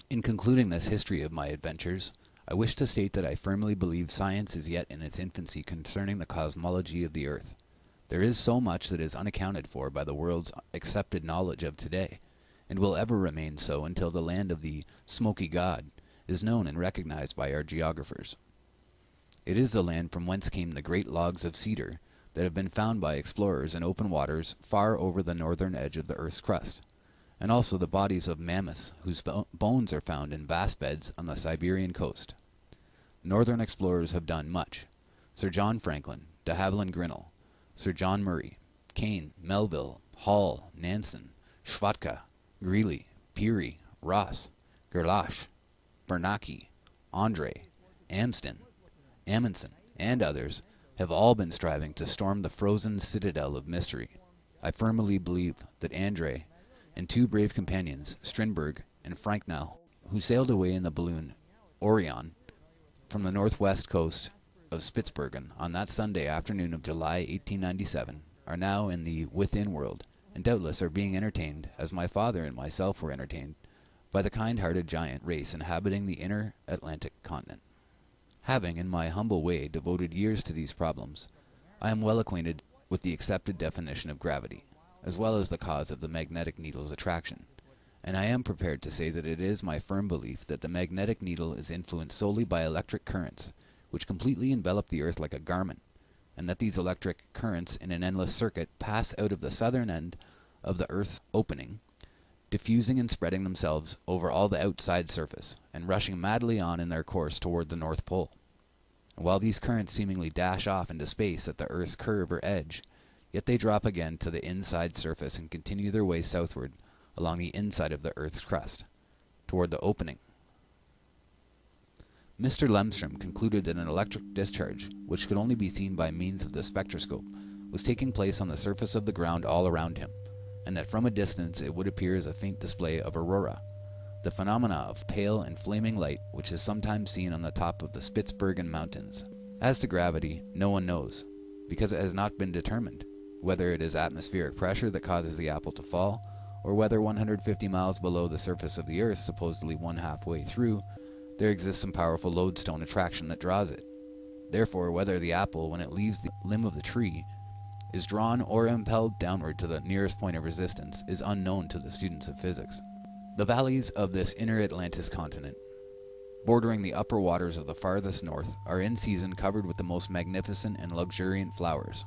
In concluding this history of my adventures, I wish to state that I firmly believe science is yet in its infancy concerning the cosmology of the earth. There is so much that is unaccounted for by the world's accepted knowledge of today, and will ever remain so until the land of the Smoky God is known and recognized by our geographers. It is the land from whence came the great logs of cedar that have been found by explorers in open waters far over the northern edge of the earth's crust, and also the bodies of mammoths whose bones are found in vast beds on the Siberian coast. Northern explorers have done much. Sir John Franklin, de Havilland Grinnell, Sir John Murray, Kane, Melville, Hall, Nansen, Schwatka, Greeley, Peary, Ross, Gerlache, Bernacchi, Andre, Amsden, Amundsen, and others have all been striving to storm the frozen citadel of mystery. I firmly believe that Andre and two brave companions, Strindberg and Franknell, who sailed away in the balloon Orion from the northwest coast of Spitzbergen on that Sunday afternoon of July 1897, are now in the within world, and doubtless are being entertained, as my father and myself were entertained, by the kind-hearted giant race inhabiting the inner Atlantic continent. Having, in my humble way, devoted years to these problems, I am well acquainted with the accepted definition of gravity, as well as the cause of the magnetic needle's attraction, and I am prepared to say that it is my firm belief that the magnetic needle is influenced solely by electric currents, which completely envelop the earth like a garment, and that these electric currents in an endless circuit pass out of the southern end of the earth's opening, diffusing and spreading themselves over all the outside surface, and rushing madly on in their course toward the North Pole. And while these currents seemingly dash off into space at the earth's curve or edge, yet they drop again to the inside surface and continue their way southward along the inside of the earth's crust, toward the opening. Mr. Lemstrom concluded that an electric discharge, which could only be seen by means of the spectroscope, was taking place on the surface of the ground all around him, and that from a distance it would appear as a faint display of aurora, the phenomena of pale and flaming light which is sometimes seen on the top of the Spitzbergen mountains. As to gravity, no one knows, because it has not been determined, whether it is atmospheric pressure that causes the apple to fall, or whether 150 miles below the surface of the earth, supposedly one halfway through, there exists some powerful lodestone attraction that draws it. Therefore, whether the apple, when it leaves the limb of the tree, is drawn or impelled downward to the nearest point of resistance is unknown to the students of physics. The valleys of this inner Atlantis continent, bordering the upper waters of the farthest north, are in season covered with the most magnificent and luxuriant flowers.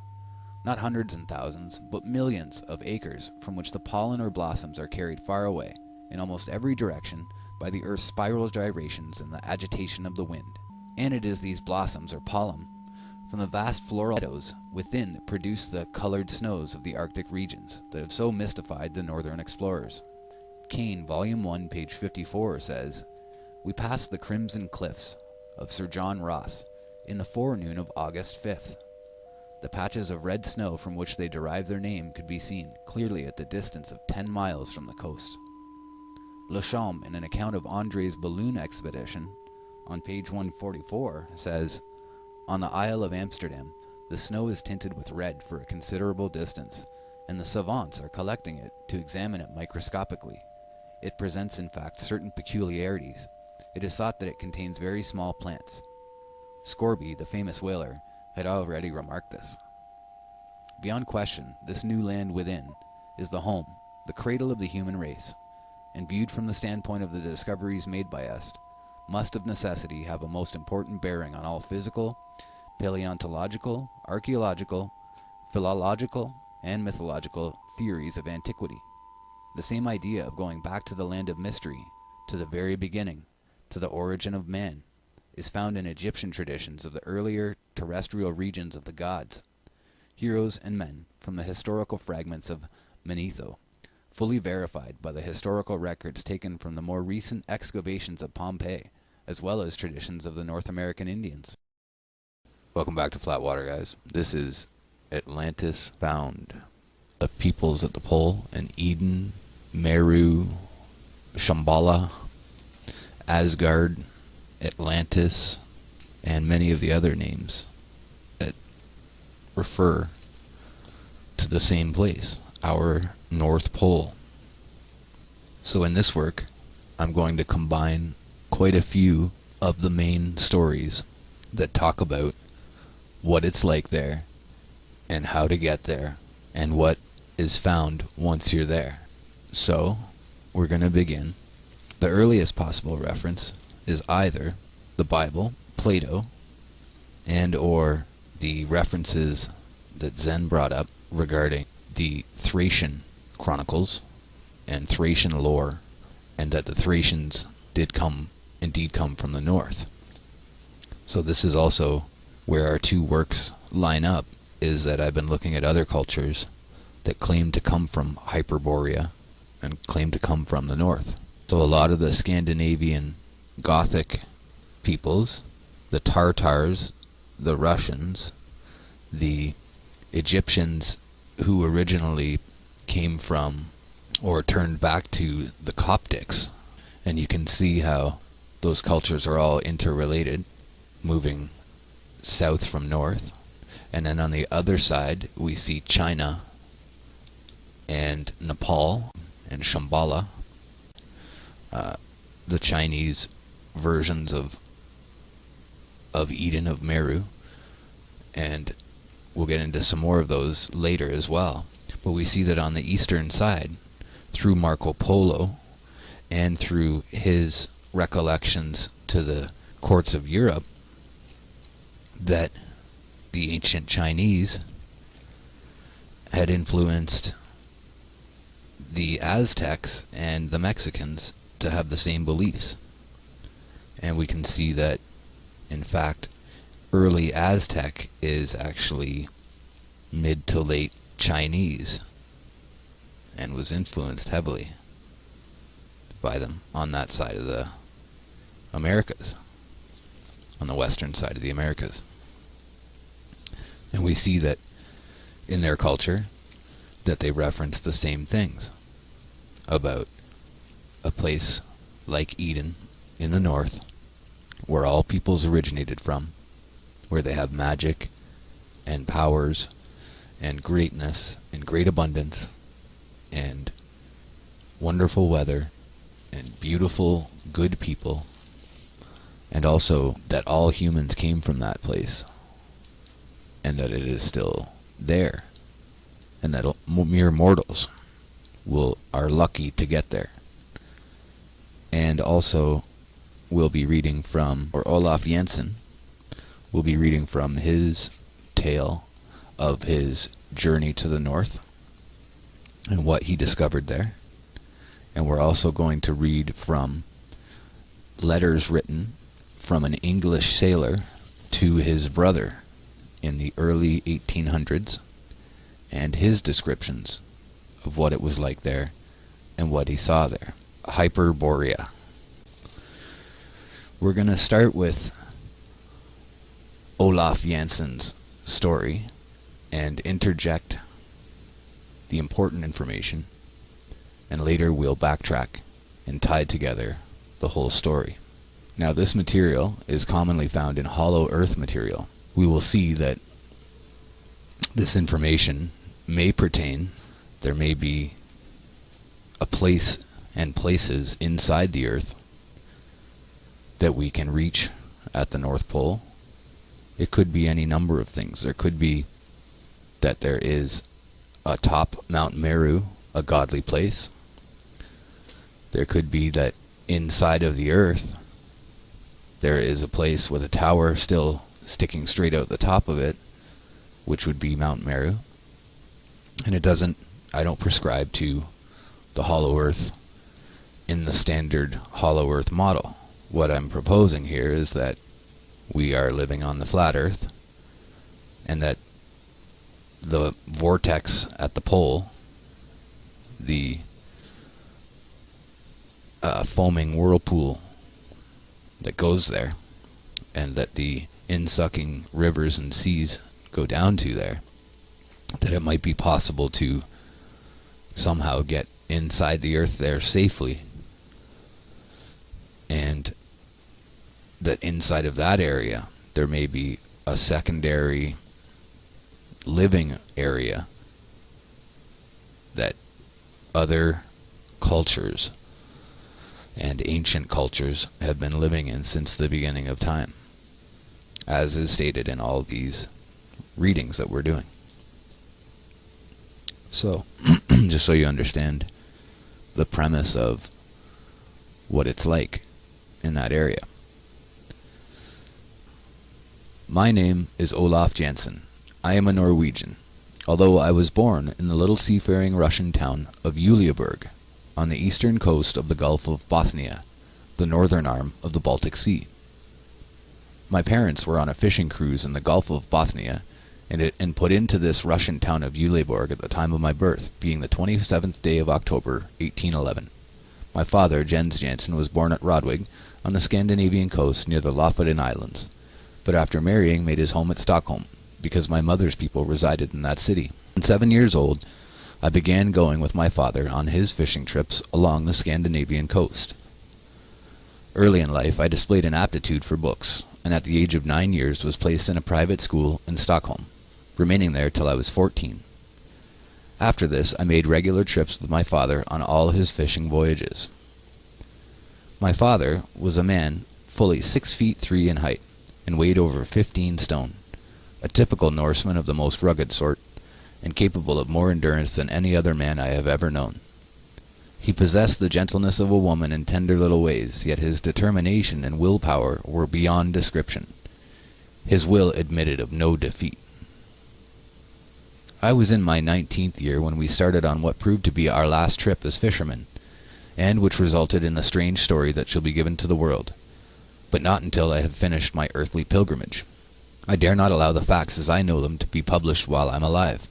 Not hundreds and thousands, but millions of acres from which the pollen or blossoms are carried far away, in almost every direction, by the earth's spiral gyrations and the agitation of the wind. And it is these blossoms or pollen from the vast floral meadows within that produce the colored snows of the Arctic regions that have so mystified the northern explorers. Kane, Volume 1, page 54, says, "We passed the crimson cliffs of Sir John Ross in the forenoon of August 5th. The patches of red snow from which they derive their name could be seen clearly at the distance of 10 miles from the coast." Lachambe, in an account of André's balloon expedition, on page 144, says, "On the Isle of Amsterdam, the snow is tinted with red for a considerable distance, and the savants are collecting it to examine it microscopically. It presents in fact certain peculiarities. It is thought that it contains very small plants." Scorby, the famous whaler, had already remarked this. Beyond question, this new land within is the home, the cradle of the human race, and viewed from the standpoint of the discoveries made by us, must of necessity have a most important bearing on all physical, paleontological, archaeological, philological, and mythological theories of antiquity. The same idea of going back to the land of mystery, to the very beginning, to the origin of man, is found in Egyptian traditions of the earlier terrestrial regions of the gods, heroes and men from the historical fragments of Manetho, fully verified by the historical records taken from the more recent excavations of Pompeii, as well as traditions of the North American Indians. Welcome back to Flatwater, guys. This is Atlantis Found. The peoples at the pole in Eden, Meru, Shambhala, Asgard, Atlantis, and many of the other names that refer to the same place, our North Pole. So in this work, I'm going to combine quite a few of the main stories that talk about what it's like there and how to get there and what is found once you're there. So, we're going to begin. The earliest possible reference is either the Bible, Plato, and or the references that Zen brought up regarding the Thracian chronicles and Thracian lore, and that the Thracians did indeed come from the north. So this is also where our two works line up, is that I've been looking at other cultures that claim to come from Hyperborea and claim to come from the north. So a lot of the Scandinavian Gothic peoples, the Tartars, the Russians, the Egyptians who originally came from or turned back to the Coptics, and you can see how those cultures are all interrelated, moving south from north. And then on the other side we see China and Nepal and Shambhala, the Chinese versions of Eden, of Meru, and we'll get into some more of those later as well. But we see that on the eastern side, through Marco Polo and through his recollections to the courts of Europe, that the ancient Chinese had influenced the Aztecs and the Mexicans to have the same beliefs. And we can see that, in fact, early Aztec is actually mid to late Chinese and was influenced heavily by them on that side of the Americas, on the western side of the Americas. And we see that in their culture that they reference the same things about a place like Eden in the north, where all peoples originated from, where they have magic and powers and greatness and great abundance and wonderful weather and beautiful, good people, and also that all humans came from that place, and that it is still there, and that mere mortals are lucky to get there. And also, we'll be reading from, or Olaf Jensen will be reading from his tale of his journey to the north and what he discovered there. And we're also going to read from letters written from an English sailor to his brother in the early 1800s, and his descriptions of what it was like there and what he saw there. Hyperborea. We're going to start with Olaf Jensen's story and interject the important information, and later we'll backtrack and tie together the whole story. Now, this material is commonly found in hollow earth material. We will see that this information may pertain, there may be a place and places inside the earth that we can reach at the North Pole. It could be any number of things. There could be that there is atop Mount Meru, a godly place. There could be that inside of the earth there is a place with a tower still sticking straight out the top of it, which would be Mount Meru. And I don't prescribe to the hollow earth in the standard hollow earth model. What I'm proposing here is that we are living on the flat earth, and that the vortex at the pole, the foaming whirlpool that goes there, and that the in-sucking rivers and seas go down to there, that it might be possible to somehow get inside the earth there safely, and that inside of that area there may be a secondary living area that other cultures and ancient cultures have been living in since the beginning of time, as is stated in all these readings that we're doing. So, just so you understand the premise of what it's like in that area. My name is Olaf Jansen. I am a Norwegian, although I was born in the little seafaring Russian town of Uleåborg, on the eastern coast of the Gulf of Bothnia, the northern arm of the Baltic Sea. My parents were on a fishing cruise in the Gulf of Bothnia and put into this Russian town of Uleåborg at the time of my birth, being the 27th day of October, 1811. My father, Jens Jansen, was born at Rodwig, on the Scandinavian coast near the Lofoten Islands, but after marrying made his home at Stockholm, because my mother's people resided in that city. When 7 years old, I began going with my father on his fishing trips along the Scandinavian coast. Early in life, I displayed an aptitude for books, and at the age of 9 years was placed in a private school in Stockholm, remaining there till I was 14. After this, I made regular trips with my father on all his fishing voyages. My father was a man fully 6 feet 3 in height, and weighed over 15 stone, a typical Norseman of the most rugged sort, and capable of more endurance than any other man I have ever known. He possessed the gentleness of a woman and tender little ways, yet his determination and willpower were beyond description. His will admitted of no defeat. I was in my 19th year when we started on what proved to be our last trip as fishermen, and which resulted in a strange story that shall be given to the world, but not until I have finished my earthly pilgrimage. I dare not allow the facts as I know them to be published while I'm alive,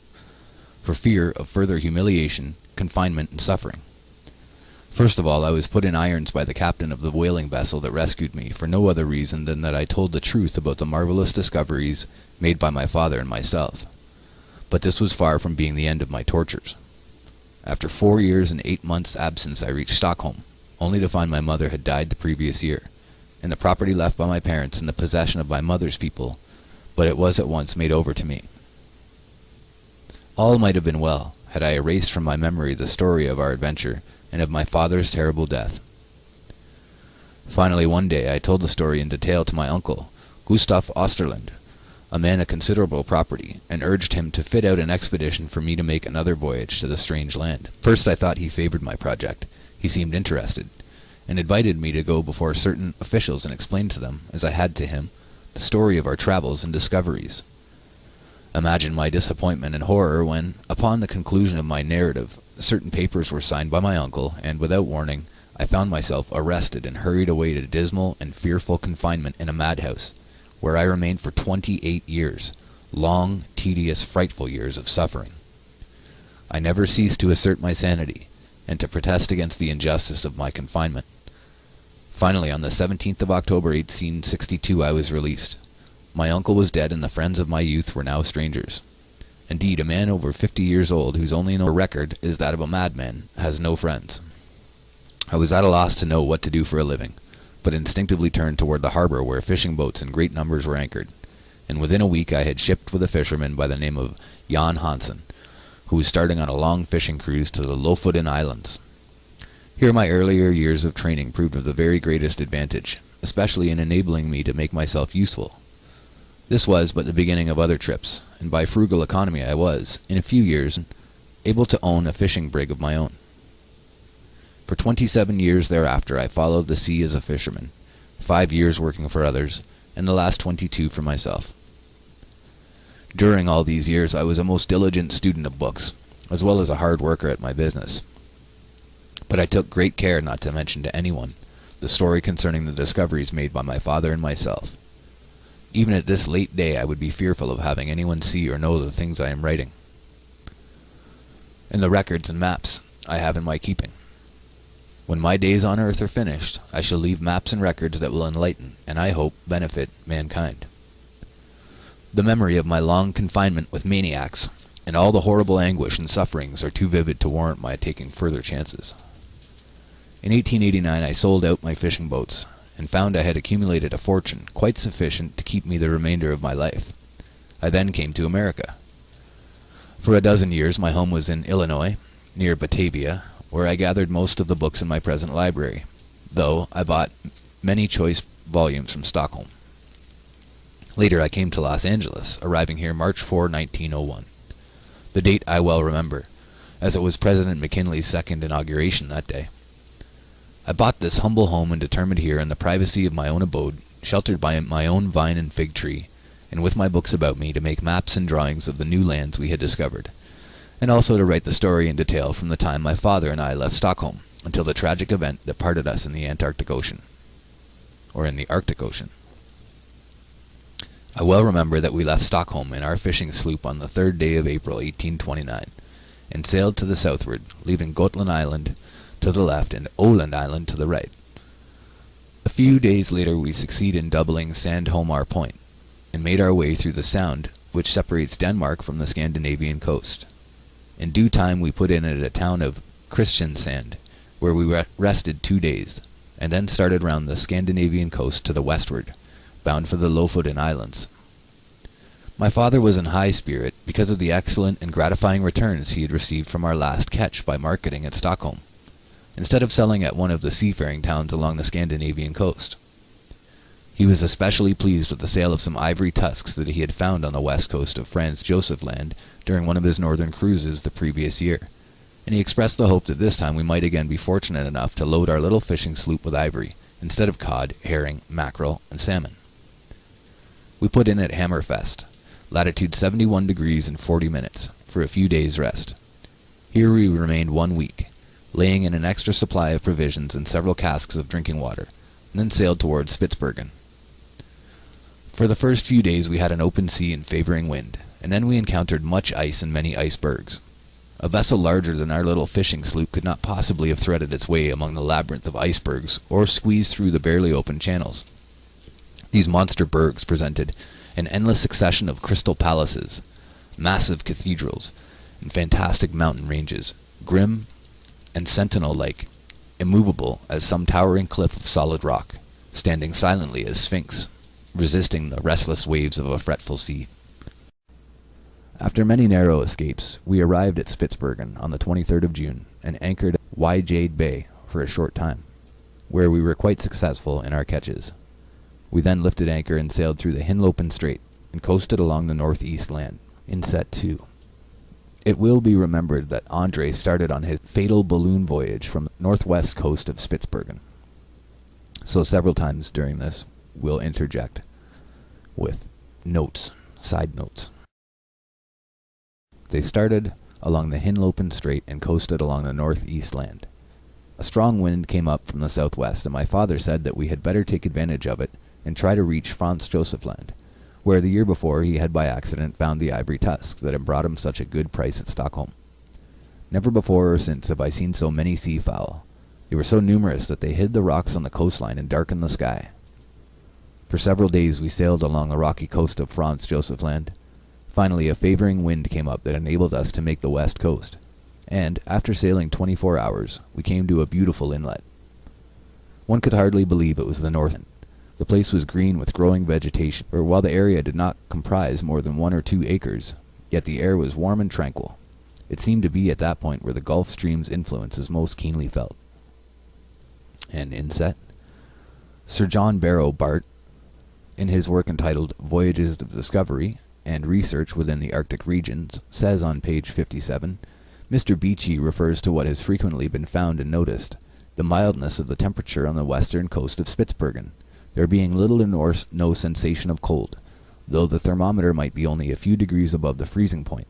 for fear of further humiliation, confinement, and suffering. First of all, I was put in irons by the captain of the whaling vessel that rescued me, for no other reason than that I told the truth about the marvelous discoveries made by my father and myself. But this was far from being the end of my tortures. After 4 years and 8 months' absence, I reached Stockholm, only to find my mother had died the previous year, and the property left by my parents in the possession of my mother's people, but it was at once made over to me. All might have been well, had I erased from my memory the story of our adventure, and of my father's terrible death. Finally, one day, I told the story in detail to my uncle, Gustav Osterland, a man of considerable property, and urged him to fit out an expedition for me to make another voyage to the strange land. First I thought he favored my project. He seemed interested, and invited me to go before certain officials and explain to them, as I had to him, the story of our travels and discoveries. Imagine my disappointment and horror when, upon the conclusion of my narrative, certain papers were signed by my uncle, and without warning, I found myself arrested and hurried away to dismal and fearful confinement in a madhouse, where I remained for 28 years, long, tedious, frightful years of suffering. I never ceased to assert my sanity, and to protest against the injustice of my confinement. Finally, on the 17th of October, 1862, I was released. My uncle was dead, and the friends of my youth were now strangers. Indeed, a man over 50 years old, whose only known record is that of a madman, has no friends. I was at a loss to know what to do for a living, but instinctively turned toward the harbor where fishing boats in great numbers were anchored, and within a week I had shipped with a fisherman by the name of Jan Hansen, who was starting on a long fishing cruise to the Lofoten Islands. Here my earlier years of training proved of the very greatest advantage, especially in enabling me to make myself useful. This was but the beginning of other trips, and by frugal economy I was, in a few years, able to own a fishing brig of my own. For 27 years thereafter I followed the sea as a fisherman, 5 years working for others, and the last 22 for myself. During all these years I was a most diligent student of books, as well as a hard worker at my business. But I took great care not to mention to anyone the story concerning the discoveries made by my father and myself. Even at this late day I would be fearful of having anyone see or know the things I am writing, and the records and maps I have in my keeping. When my days on earth are finished, I shall leave maps and records that will enlighten, and I hope benefit, mankind. The memory of my long confinement with maniacs, and all the horrible anguish and sufferings are too vivid to warrant my taking further chances. In 1889 I sold out my fishing boats, and found I had accumulated a fortune quite sufficient to keep me the remainder of my life. I then came to America. For a dozen years my home was in Illinois, near Batavia, where I gathered most of the books in my present library, though, I bought many choice volumes from Stockholm. Later I came to Los Angeles, arriving here March 4, 1901. The date I well remember, as it was President McKinley's second inauguration that day. I bought this humble home and determined here in the privacy of my own abode, sheltered by my own vine and fig tree, and with my books about me, to make maps and drawings of the new lands we had discovered, and also to write the story in detail from the time my father and I left Stockholm until the tragic event that parted us in the Arctic Ocean. I well remember that we left Stockholm in our fishing sloop on the 3rd day of April 1829, and sailed to the southward, leaving Gotland Island to the left and Åland Island to the right. A few days later we succeed in doubling Sandholmar Point, and made our way through the sound which separates Denmark from the Scandinavian coast. In due time we put in at a town of Christiansand, where we rested 2 days, and then started round the Scandinavian coast to the westward, bound for the Lofoten Islands. My father was in high spirit because of the excellent and gratifying returns he had received from our last catch by marketing at Stockholm, instead of selling at one of the seafaring towns along the Scandinavian coast. He was especially pleased with the sale of some ivory tusks that he had found on the west coast of Franz Josef Land during one of his northern cruises the previous year, and he expressed the hope that this time we might again be fortunate enough to load our little fishing sloop with ivory, instead of cod, herring, mackerel, and salmon. We put in at Hammerfest, latitude 71 degrees and 40 minutes, for a few days' rest. Here we remained 1 week, laying in an extra supply of provisions and several casks of drinking water, and then sailed towards Spitzbergen. For the first few days we had an open sea and favoring wind, and then we encountered much ice and many icebergs. A vessel larger than our little fishing sloop could not possibly have threaded its way among the labyrinth of icebergs, or squeezed through the barely open channels. These monster bergs presented an endless succession of crystal palaces, massive cathedrals, and fantastic mountain ranges, grim and sentinel-like, immovable as some towering cliff of solid rock, standing silently as sphinx, resisting the restless waves of a fretful sea. After many narrow escapes, we arrived at Spitzbergen on the 23rd of June, and anchored at Wyjade Bay for a short time, where we were quite successful in our catches. We then lifted anchor and sailed through the Hinlopen Strait, and coasted along the northeast land, inset 2. It will be remembered that André started on his fatal balloon voyage from the northwest coast of Spitzbergen. So several times during this, we'll interject with notes, side notes. They started along the Hinlopen Strait and coasted along the northeast land. A strong wind came up from the southwest, and my father said that we had better take advantage of it and try to reach Franz Josef Land, where the year before he had by accident found the ivory tusks that had brought him such a good price at Stockholm. Never before or since have I seen so many seafowl. They were so numerous that they hid the rocks on the coastline and darkened the sky. For several days we sailed along the rocky coast of Franz Josef Land. Finally a favoring wind came up that enabled us to make the west coast, and, after sailing 24 hours, we came to a beautiful inlet. One could hardly believe it was the north end. The place was green with growing vegetation, for while the area did not comprise more than 1 or 2 acres, yet the air was warm and tranquil. It seemed to be at that point where the Gulf Stream's influence is most keenly felt. And inset, Sir John Barrow Bart, in his work entitled Voyages of Discovery and Research within the Arctic Regions, says on page 57, Mr. Beechey refers to what has frequently been found and noticed, the mildness of the temperature on the western coast of Spitzbergen, there being little or no sensation of cold, though the thermometer might be only a few degrees above the freezing point.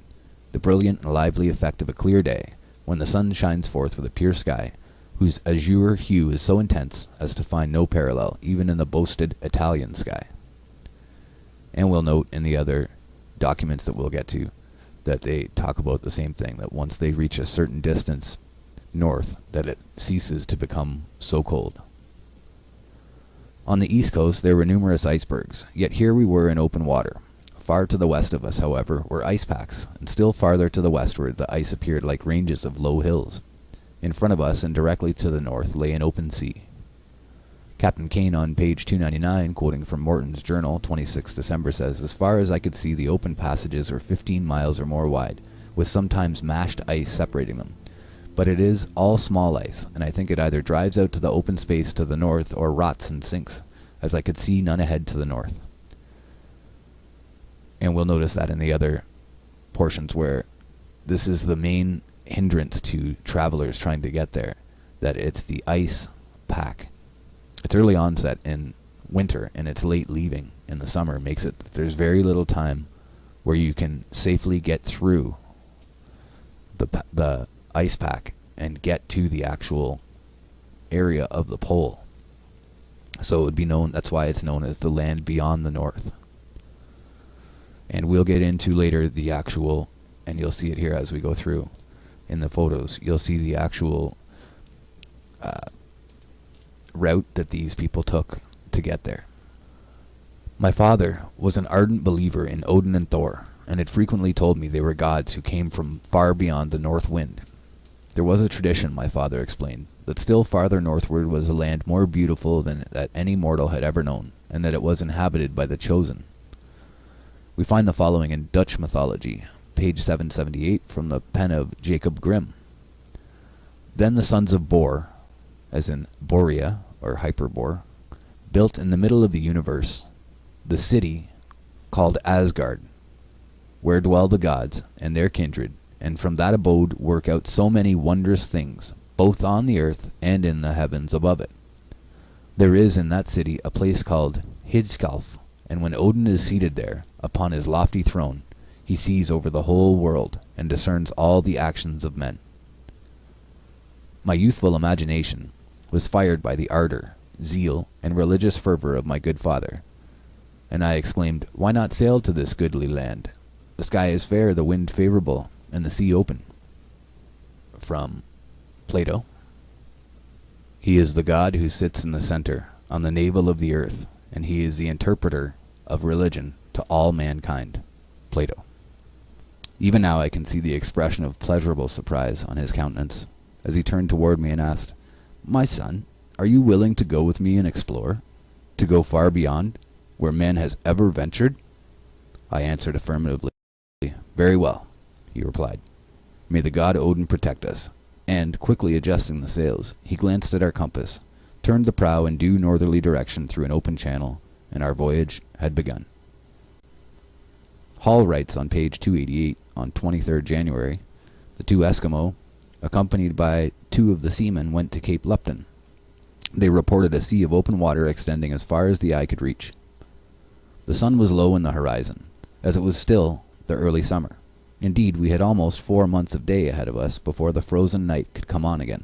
The brilliant and lively effect of a clear day, when the sun shines forth with a pure sky, whose azure hue is so intense as to find no parallel even in the boasted Italian sky. And we'll note in the other documents that we'll get to that they talk about the same thing, that once they reach a certain distance north, that it ceases to become so cold. On the east coast there were numerous icebergs, yet here we were in open water. Far to the west of us, however, were ice packs, and still farther to the westward the ice appeared like ranges of low hills. In front of us and directly to the north lay an open sea. Captain Kane on page 299, quoting from Morton's journal, 26 December, says, "As far as I could see, the open passages were 15 miles or more wide, with sometimes mashed ice separating them, But it is all small ice, and I think it either drives out to the open space to the north or rots and sinks, as I could see none ahead to the north. And we'll notice that in the other portions where this is the main hindrance to travelers trying to get there, that it's the ice pack. Its early onset in winter and its late leaving in the summer makes it that there's very little time where you can safely get through the ice pack and get to the actual area of the pole. So it would be known, that's why it's known as the land beyond the north. And we'll get into later the actual, and you'll see it here as we go through in the photos, you'll see the actual route that these people took to get there. My father was an ardent believer in Odin and Thor, and had frequently told me they were gods who came from far beyond the north wind. There was a tradition, my father explained, that still farther northward was a land more beautiful than that any mortal had ever known, and that it was inhabited by the chosen. We find the following in Dutch mythology, page 778, from the pen of Jacob Grimm. Then the sons of Bor, as in Borea, or Hyperbore, built in the middle of the universe the city called Asgard, where dwell the gods and their kindred, and from that abode work out so many wondrous things, both on the earth and in the heavens above it. There is in that city a place called Hidskalf, and when Odin is seated there, upon his lofty throne, he sees over the whole world, and discerns all the actions of men. My youthful imagination was fired by the ardor, zeal, and religious fervor of my good father, and I exclaimed, "Why not sail to this goodly land? The sky is fair, the wind favorable, and the sea open." From Plato. He is the god who sits in the center, on the navel of the earth, and he is the interpreter of religion to all mankind. Plato. Even now I can see the expression of pleasurable surprise on his countenance, as he turned toward me and asked, "My son, are you willing to go with me and explore? To go far beyond, where man has ever ventured?" I answered affirmatively. "Very well," he replied. "May the god Odin protect us." And, quickly adjusting the sails, he glanced at our compass, turned the prow in due northerly direction through an open channel, and our voyage had begun. Hall writes on page 288, on 23rd January, the two Eskimo, accompanied by two of the seamen, went to Cape Lupton. They reported a sea of open water extending as far as the eye could reach. The sun was low in the horizon, as it was still the early summer. Indeed, we had almost 4 months of day ahead of us before the frozen night could come on again.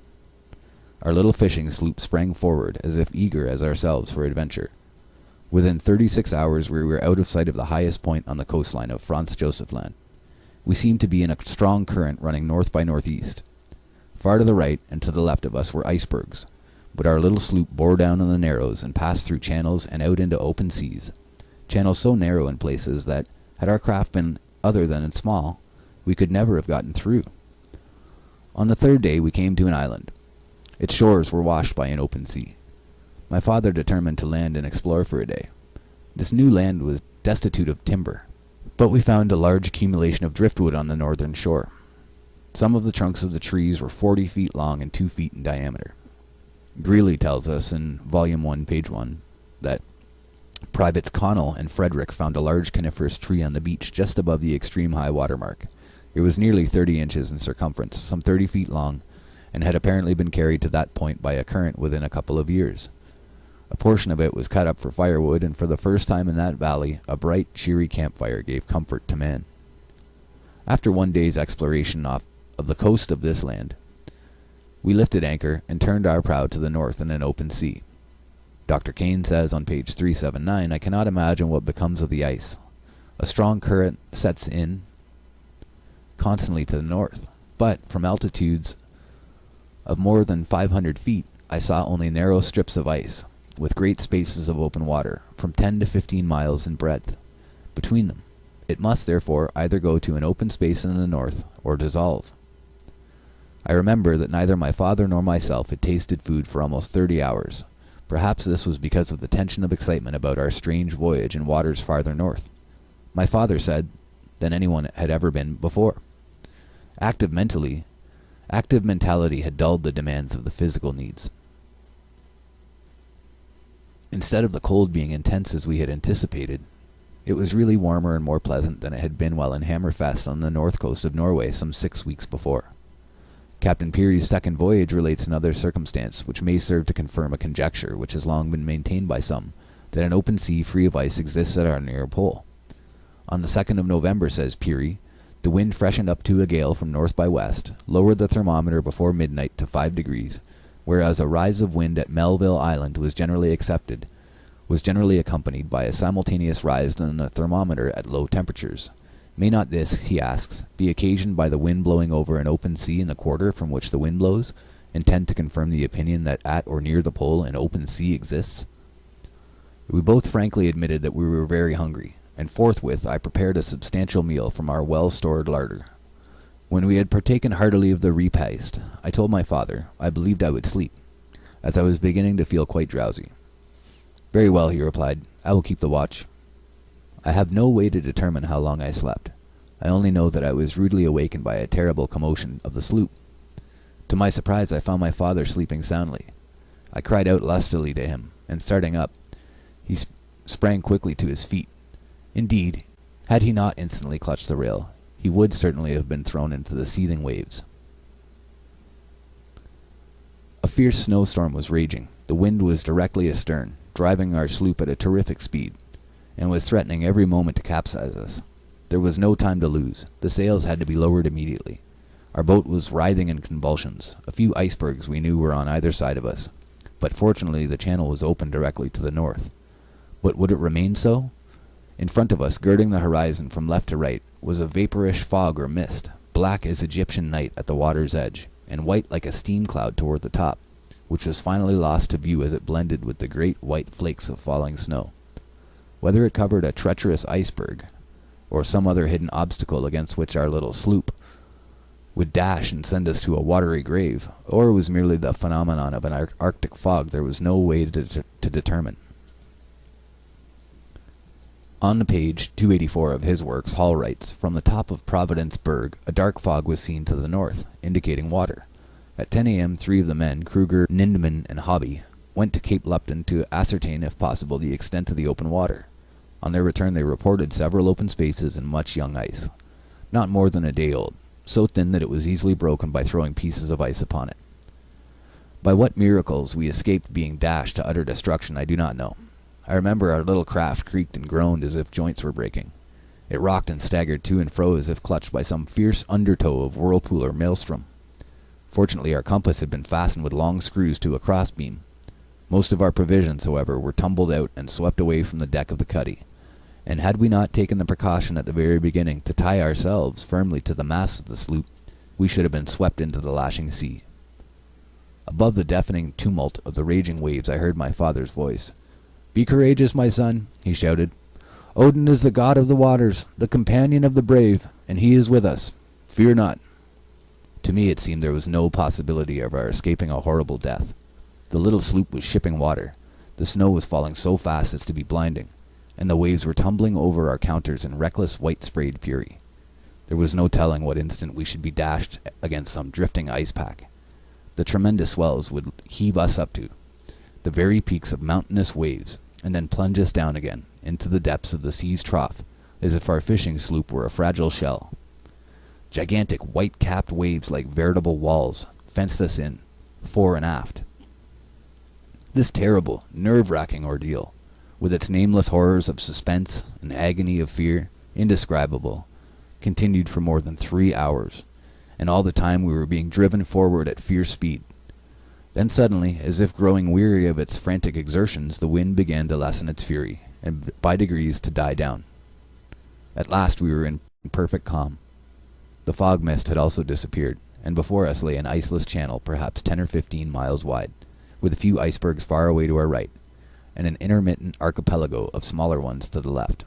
Our little fishing sloop sprang forward, as if eager as ourselves for adventure. Within 36 hours we were out of sight of the highest point on the coastline of Franz Josef Land. We seemed to be in a strong current running north by northeast. Far to the right and to the left of us were icebergs, but our little sloop bore down on the narrows and passed through channels and out into open seas, channels so narrow in places that, had our craft been other than small, we could never have gotten through. On the third day we came to an island. Its shores were washed by an open sea. My father determined to land and explore for a day. This new land was destitute of timber, but we found a large accumulation of driftwood on the northern shore. Some of the trunks of the trees were 40 feet long and 2 feet in diameter. Greeley tells us in Volume 1, page 1, that Privates Connell and Frederick found a large coniferous tree on the beach just above the extreme high water mark. It was nearly 30 inches in circumference, some 30 feet long, and had apparently been carried to that point by a current within a couple of years. A portion of it was cut up for firewood, and for the first time in that valley, a bright, cheery campfire gave comfort to man. After one day's exploration of the coast of this land, we lifted anchor and turned our prow to the north in an open sea. Dr. Kane says on page 379, "I cannot imagine what becomes of the ice. A strong current sets in constantly to the north, but from altitudes of more than 500 feet, I saw only narrow strips of ice, with great spaces of open water, from 10 to 15 miles in breadth, between them. It must, therefore, either go to an open space in the north, or dissolve." I remember that neither my father nor myself had tasted food for almost 30 hours. Perhaps this was because of the tension of excitement about our strange voyage in waters farther north, my father said, than anyone had ever been before. Active mentally, Active mentality had dulled the demands of the physical needs. Instead of the cold being intense as we had anticipated, it was really warmer and more pleasant than it had been while in Hammerfest on the north coast of Norway some 6 weeks before. Captain Peary's second voyage relates another circumstance which may serve to confirm a conjecture which has long been maintained by some, that an open sea free of ice exists at our near pole. On the 2nd of November, says Peary, the wind freshened up to a gale from north by west, lowered the thermometer before midnight to 5 degrees, whereas a rise of wind at Melville Island was generally accompanied by a simultaneous rise in the thermometer at low temperatures. May not this, he asks, be occasioned by the wind blowing over an open sea in the quarter from which the wind blows, and tend to confirm the opinion that at or near the pole an open sea exists? We both frankly admitted that we were very hungry, and forthwith I prepared a substantial meal from our well-stored larder. When we had partaken heartily of the repast, I told my father I believed I would sleep, as I was beginning to feel quite drowsy. "Very well," he replied, "I will keep the watch." I have no way to determine how long I slept. I only know that I was rudely awakened by a terrible commotion of the sloop. To my surprise, I found my father sleeping soundly. I cried out lustily to him, and starting up, he sprang quickly to his feet. Indeed, had he not instantly clutched the rail, he would certainly have been thrown into the seething waves. A fierce snowstorm was raging. The wind was directly astern, driving our sloop at a terrific speed, and was threatening every moment to capsize us. There was no time to lose. The sails had to be lowered immediately. Our boat was writhing in convulsions. A few icebergs we knew were on either side of us, but fortunately the channel was open directly to the north. But would it remain so? In front of us, girding the horizon from left to right, was a vaporish fog or mist, black as Egyptian night at the water's edge, and white like a steam cloud toward the top, which was finally lost to view as it blended with the great white flakes of falling snow. Whether it covered a treacherous iceberg, or some other hidden obstacle against which our little sloop would dash and send us to a watery grave, or was merely the phenomenon of an arctic fog, there was no way to determine. On the page 284 of his works, Hall writes, "From the top of Providence Berg, a dark fog was seen to the north, indicating water. At 10 a.m., 3 of the men, Kruger, Nindemann, and Hobby, went to Cape Lupton to ascertain, if possible, the extent of the open water. On their return they reported several open spaces and much young ice, not more than a day old, so thin that it was easily broken by throwing pieces of ice upon it. By what miracles we escaped being dashed to utter destruction I do not know. I remember our little craft creaked and groaned as if joints were breaking. It rocked and staggered to and fro as if clutched by some fierce undertow of whirlpool or maelstrom. Fortunately our compass had been fastened with long screws to a crossbeam. Most of our provisions, however, were tumbled out and swept away from the deck of the cuddy, and had we not taken the precaution at the very beginning to tie ourselves firmly to the masts of the sloop, we should have been swept into the lashing sea. Above the deafening tumult of the raging waves I heard my father's voice. "Be courageous, my son," he shouted. "Odin is the god of the waters, the companion of the brave, and he is with us. Fear not." To me it seemed there was no possibility of our escaping a horrible death. The little sloop was shipping water. The snow was falling so fast as to be blinding, and the waves were tumbling over our counters in reckless white-sprayed fury. There was no telling what instant we should be dashed against some drifting ice-pack. The tremendous swells would heave us up to the very peaks of mountainous waves, and then plunge us down again into the depths of the sea's trough, as if our fishing sloop were a fragile shell. Gigantic white-capped waves like veritable walls fenced us in, fore and aft. This terrible, nerve-wracking ordeal, with its nameless horrors of suspense and agony of fear, indescribable, continued for more than 3 hours, and all the time we were being driven forward at fierce speed. Then suddenly, as if growing weary of its frantic exertions, the wind began to lessen its fury, and by degrees to die down. At last we were in perfect calm. The fog mist had also disappeared, and before us lay an iceless channel perhaps 10 or 15 miles wide, with a few icebergs far away to our right, and an intermittent archipelago of smaller ones to the left.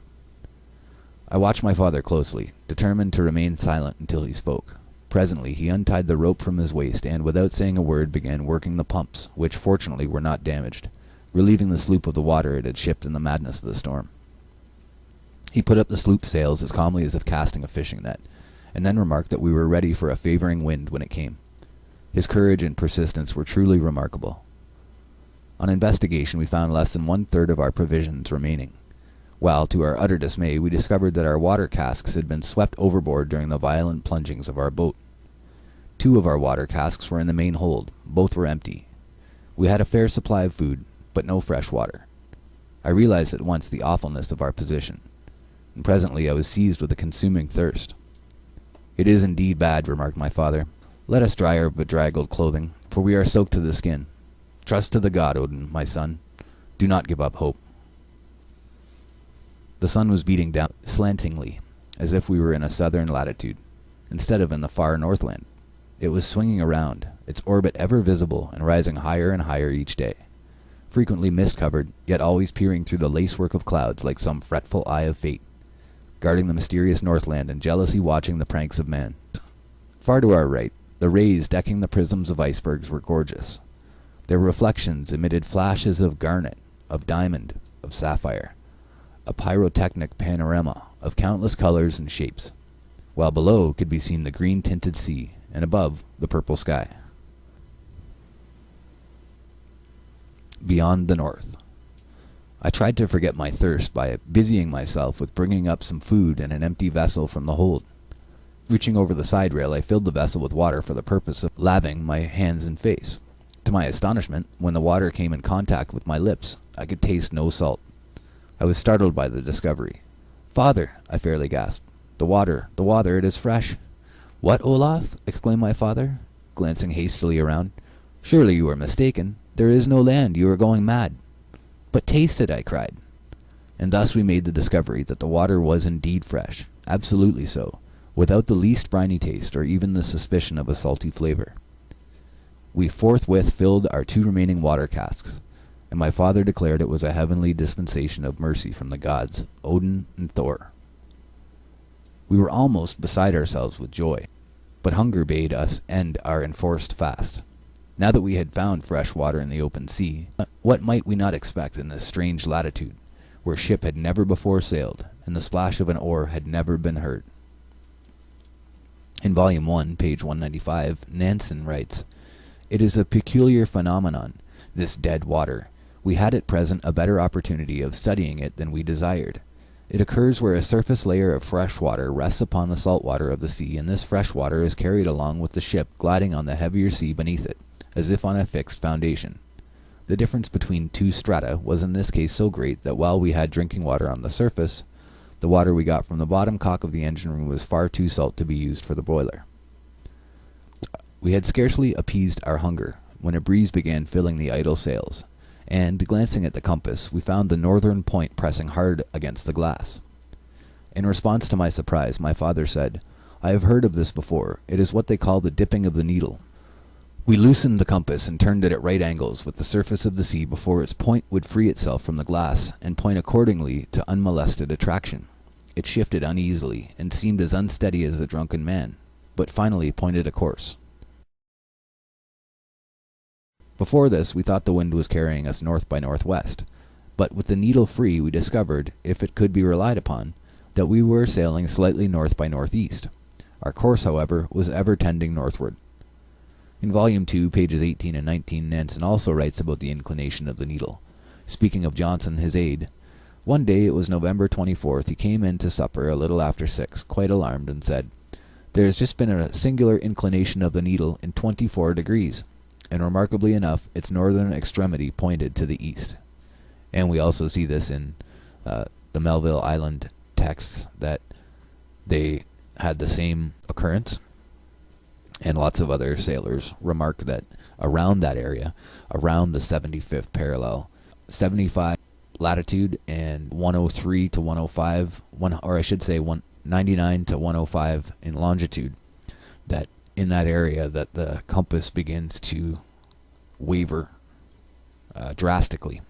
I watched my father closely, determined to remain silent until he spoke. Presently he untied the rope from his waist and, without saying a word, began working the pumps, which fortunately were not damaged, relieving the sloop of the water it had shipped in the madness of the storm. He put up the sloop sails as calmly as if casting a fishing net, and then remarked that we were ready for a favoring wind when it came. His courage and persistence were truly remarkable. On investigation, we found less than 1/3 of our provisions remaining, while, to our utter dismay, we discovered that our water casks had been swept overboard during the violent plungings of our boat. 2 of our water casks were in the main hold. Both were empty. We had a fair supply of food, but no fresh water. I realized at once the awfulness of our position, and presently I was seized with a consuming thirst. "It is indeed bad," remarked my father. "Let us dry our bedraggled clothing, for we are soaked to the skin. Trust to the god, Odin, my son. Do not give up hope." The sun was beating down slantingly, as if we were in a southern latitude, instead of in the far northland. It was swinging around, its orbit ever visible and rising higher and higher each day, frequently mist-covered, yet always peering through the lacework of clouds like some fretful eye of fate, guarding the mysterious northland and jealously watching the pranks of man. Far to our right, the rays decking the prisms of icebergs were gorgeous. Their reflections emitted flashes of garnet, of diamond, of sapphire, a pyrotechnic panorama of countless colors and shapes, while below could be seen the green-tinted sea, and above, the purple sky. Beyond the north. I tried to forget my thirst by busying myself with bringing up some food in an empty vessel from the hold. Reaching over the side rail, I filled the vessel with water for the purpose of laving my hands and face. To my astonishment, when the water came in contact with my lips, I could taste no salt. I was startled by the discovery. "Father," I fairly gasped, the water, it is fresh." "What, Olaf?" exclaimed my father, glancing hastily around. "Surely you are mistaken. There is no land. You are going mad." "But taste it," I cried. And thus we made the discovery that the water was indeed fresh, absolutely so, without the least briny taste or even the suspicion of a salty flavor. We forthwith filled our 2 remaining water casks, and my father declared it was a heavenly dispensation of mercy from the gods, Odin and Thor. We were almost beside ourselves with joy, but hunger bade us end our enforced fast. Now that we had found fresh water in the open sea, what might we not expect in this strange latitude, where ship had never before sailed, and the splash of an oar had never been heard? In Volume 1, page 195, Nansen writes, "It is a peculiar phenomenon, this dead water. We had at present a better opportunity of studying it than we desired. It occurs where a surface layer of fresh water rests upon the salt water of the sea, and this fresh water is carried along with the ship, gliding on the heavier sea beneath it, as if on a fixed foundation. The difference between 2 strata was in this case so great that while we had drinking water on the surface, the water we got from the bottom cock of the engine room was far too salt to be used for the boiler. We had scarcely appeased our hunger when a breeze began filling the idle sails, and, glancing at the compass, we found the northern point pressing hard against the glass. In response to my surprise, my father said, "I have heard of this before. It is what they call the dipping of the needle." We loosened the compass and turned it at right angles with the surface of the sea before its point would free itself from the glass and point accordingly to unmolested attraction. It shifted uneasily and seemed as unsteady as a drunken man, but finally pointed a course. Before this, we thought the wind was carrying us north by northwest, but with the needle free we discovered, if it could be relied upon, that we were sailing slightly north by northeast. Our course, however, was ever tending northward. In Volume 2, pages 18 and 19, Nansen also writes about the inclination of the needle. Speaking of Johnson, his aide, "One day, it was November 24th, he came in to supper a little after 6, quite alarmed, and said, 'There has just been a singular inclination of the needle in 24 degrees, and remarkably enough, its northern extremity pointed to the east.'" And we also see this in the Melville Island texts, that they had the same occurrence. And lots of other sailors remark that around that area, around the 75th parallel, 75 latitude and 103 to 105, or I should say 199 to 105 in longitude, that in that area that the compass begins to waver drastically.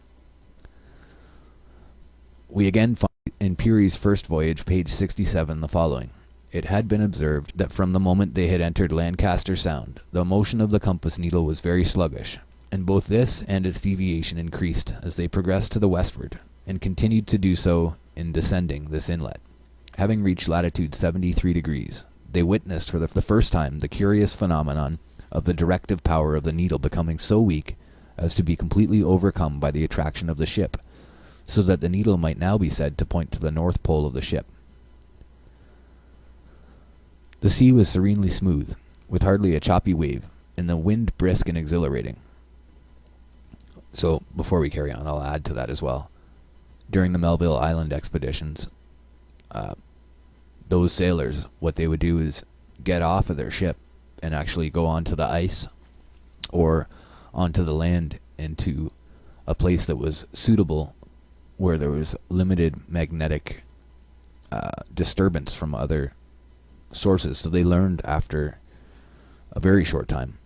We again find in Peary's first voyage, page 67, the following. "It had been observed that from the moment they had entered Lancaster Sound, the motion of the compass needle was very sluggish, and both this and its deviation increased as they progressed to the westward, and continued to do so in descending this inlet. Having reached latitude 73 degrees, they witnessed for the first time the curious phenomenon of the directive power of the needle becoming so weak as to be completely overcome by the attraction of the ship, so that the needle might now be said to point to the north pole of the ship. The sea was serenely smooth, with hardly a choppy wave, and the wind brisk and exhilarating. So, before we carry on, I'll add to that as well. During the Melville Island expeditions, those sailors, what they would do is get off of their ship and actually go onto the ice or onto the land into a place that was suitable where there was limited magnetic disturbance from other sources. So they learned after a very short time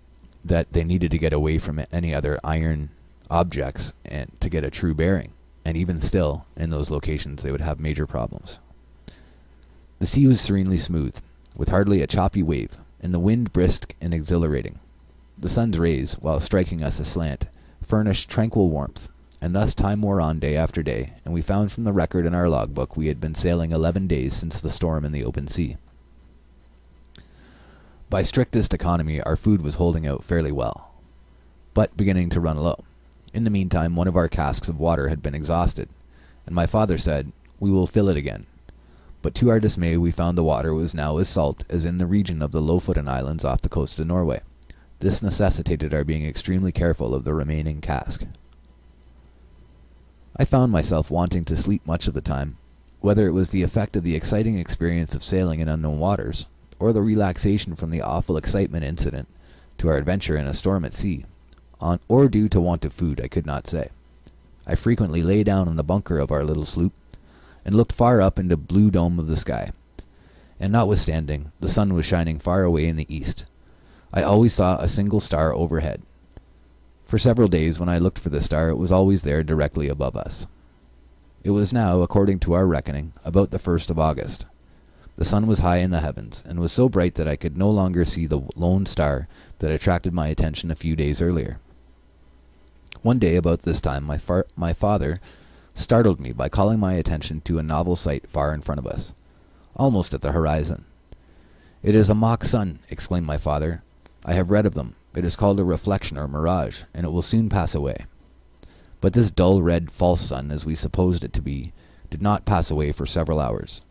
that they needed to get away from any other iron objects and to get a true bearing. And even still, in those locations, they would have major problems. The sea was serenely smooth, with hardly a choppy wave, and the wind brisk and exhilarating. The sun's rays, while striking us aslant, furnished tranquil warmth, and thus time wore on day after day, and we found from the record in our logbook we had been sailing 11 days since the storm in the open sea. By strictest economy, our food was holding out fairly well, but beginning to run low. In the meantime, one of our casks of water had been exhausted, and my father said, "We will fill it again." But to our dismay we found the water was now as salt as in the region of the Lofoten Islands off the coast of Norway. This necessitated our being extremely careful of the remaining cask. I found myself wanting to sleep much of the time, whether it was the effect of the exciting experience of sailing in unknown waters, or the relaxation from the awful excitement incident to our adventure in a storm at sea, or due to want of food, I could not say. I frequently lay down in the bunker of our little sloop, and looked far up into the blue dome of the sky, and notwithstanding the sun was shining far away in the east, I always saw a single star overhead. For several days when I looked for the star, it was always there directly above us. It was now, according to our reckoning, about the 1st of August. The sun was high in the heavens, and was so bright that I could no longer see the lone star that attracted my attention a few days earlier. One day about this time my father startled me by calling my attention to a novel sight far in front of us, almost at the horizon. "It is a mock sun," exclaimed my father. "I have read of them. It is called a reflection or mirage, and it will soon pass away." But this dull red false sun, as we supposed it to be, did not pass away for several hours,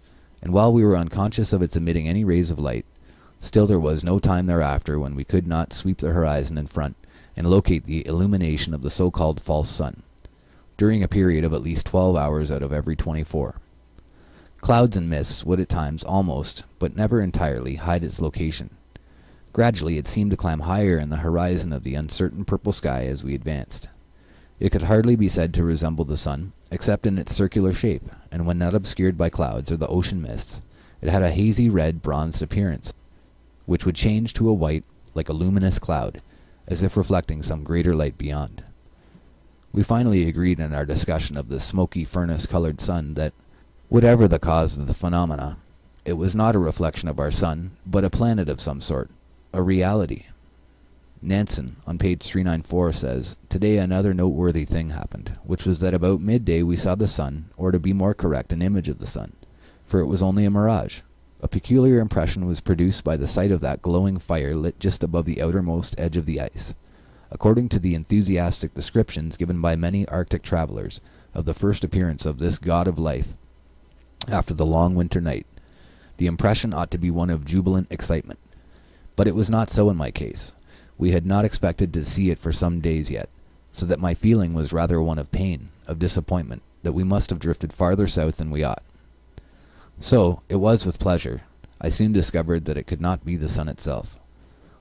and while we were unconscious of its emitting any rays of light, still there was no time thereafter when we could not sweep the horizon in front and locate the illumination of the so-called false sun, during a period of at least 12 hours out of every 24. Clouds and mists would at times almost, but never entirely, hide its location. Gradually it seemed to climb higher in the horizon of the uncertain purple sky as we advanced. It could hardly be said to resemble the sun, except in its circular shape, and when not obscured by clouds or the ocean mists, it had a hazy red bronzed appearance, which would change to a white like a luminous cloud, as if reflecting some greater light beyond. We finally agreed in our discussion of the smoky furnace-colored sun that, whatever the cause of the phenomena, it was not a reflection of our sun, but a planet of some sort, a reality. Nansen, on page 394, says, "Today another noteworthy thing happened, which was that about midday we saw the sun, or to be more correct, an image of the sun, for it was only a mirage. A peculiar impression was produced by the sight of that glowing fire lit just above the outermost edge of the ice. According to the enthusiastic descriptions given by many Arctic travelers of the first appearance of this god of life after the long winter night, the impression ought to be one of jubilant excitement. But it was not so in my case. We had not expected to see it for some days yet, so that my feeling was rather one of pain, of disappointment, that we must have drifted farther south than we ought. So, it was with pleasure I soon discovered that it could not be the sun itself.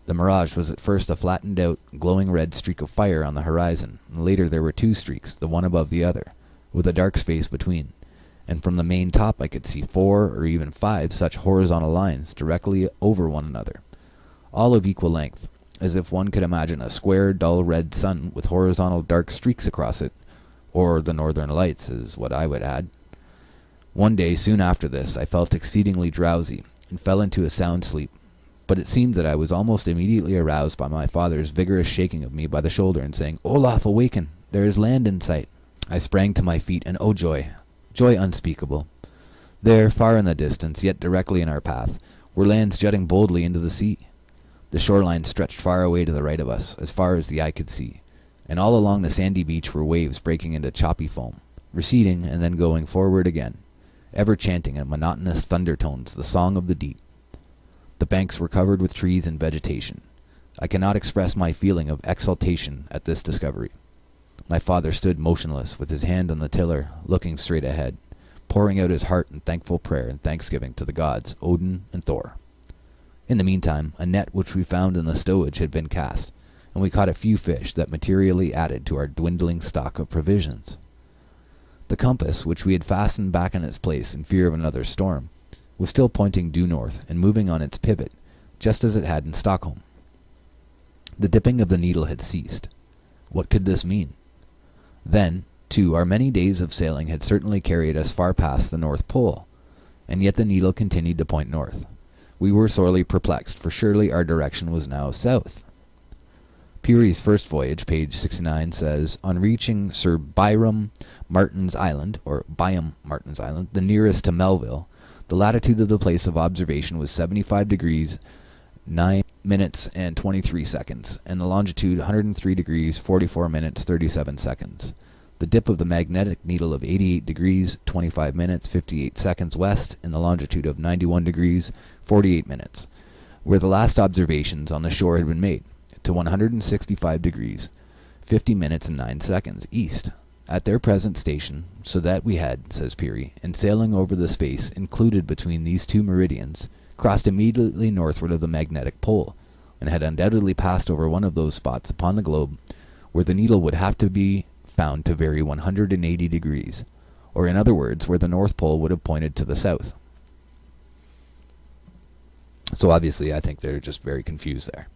The mirage was at first a flattened out, glowing red streak of fire on the horizon, and later there were two streaks, the one above the other, with a dark space between, and from the main top I could see 4 or even 5 such horizontal lines directly over one another, all of equal length, as if one could imagine a square, dull red sun with horizontal dark streaks across it, or the northern lights, is what I would add. One day soon after this I felt exceedingly drowsy, and fell into a sound sleep, but it seemed that I was almost immediately aroused by my father's vigorous shaking of me by the shoulder and saying, "Olaf, awaken! There is land in sight." I sprang to my feet, and oh joy! Joy unspeakable! There, far in the distance, yet directly in our path, were lands jutting boldly into the sea. The shoreline stretched far away to the right of us, as far as the eye could see, and all along the sandy beach were waves breaking into choppy foam, receding and then going forward again, ever chanting in monotonous thunder tones the song of the deep. The banks were covered with trees and vegetation. I cannot express my feeling of exultation at this discovery. My father stood motionless, with his hand on the tiller, looking straight ahead, pouring out his heart in thankful prayer and thanksgiving to the gods, Odin and Thor. In the meantime, a net which we found in the stowage had been cast, and we caught a few fish that materially added to our dwindling stock of provisions. The compass, which we had fastened back in its place in fear of another storm, was still pointing due north and moving on its pivot, just as it had in Stockholm. The dipping of the needle had ceased. What could this mean? Then, too, our many days of sailing had certainly carried us far past the North Pole, and yet the needle continued to point north. We were sorely perplexed, for surely our direction was now south. Peary's first voyage, page 69, says, on reaching Sir Byam Martin's Island, the nearest to Melville, the latitude of the place of observation was 75 degrees 9 minutes and 23 seconds, and the longitude 103 degrees 44 minutes 37 seconds. The dip of the magnetic needle of 88 degrees 25 minutes 58 seconds west, in the longitude of 91 degrees 48 minutes, where the last observations on the shore had been made, to 165 degrees 50 minutes and 9 seconds east, at their present station, so that we had, says Peary, in sailing over the space included between these two meridians, crossed immediately northward of the magnetic pole, and had undoubtedly passed over one of those spots upon the globe where the needle would have to be found to vary 180 degrees, or in other words, where the North Pole would have pointed to the south. So obviously I think they're just very confused there.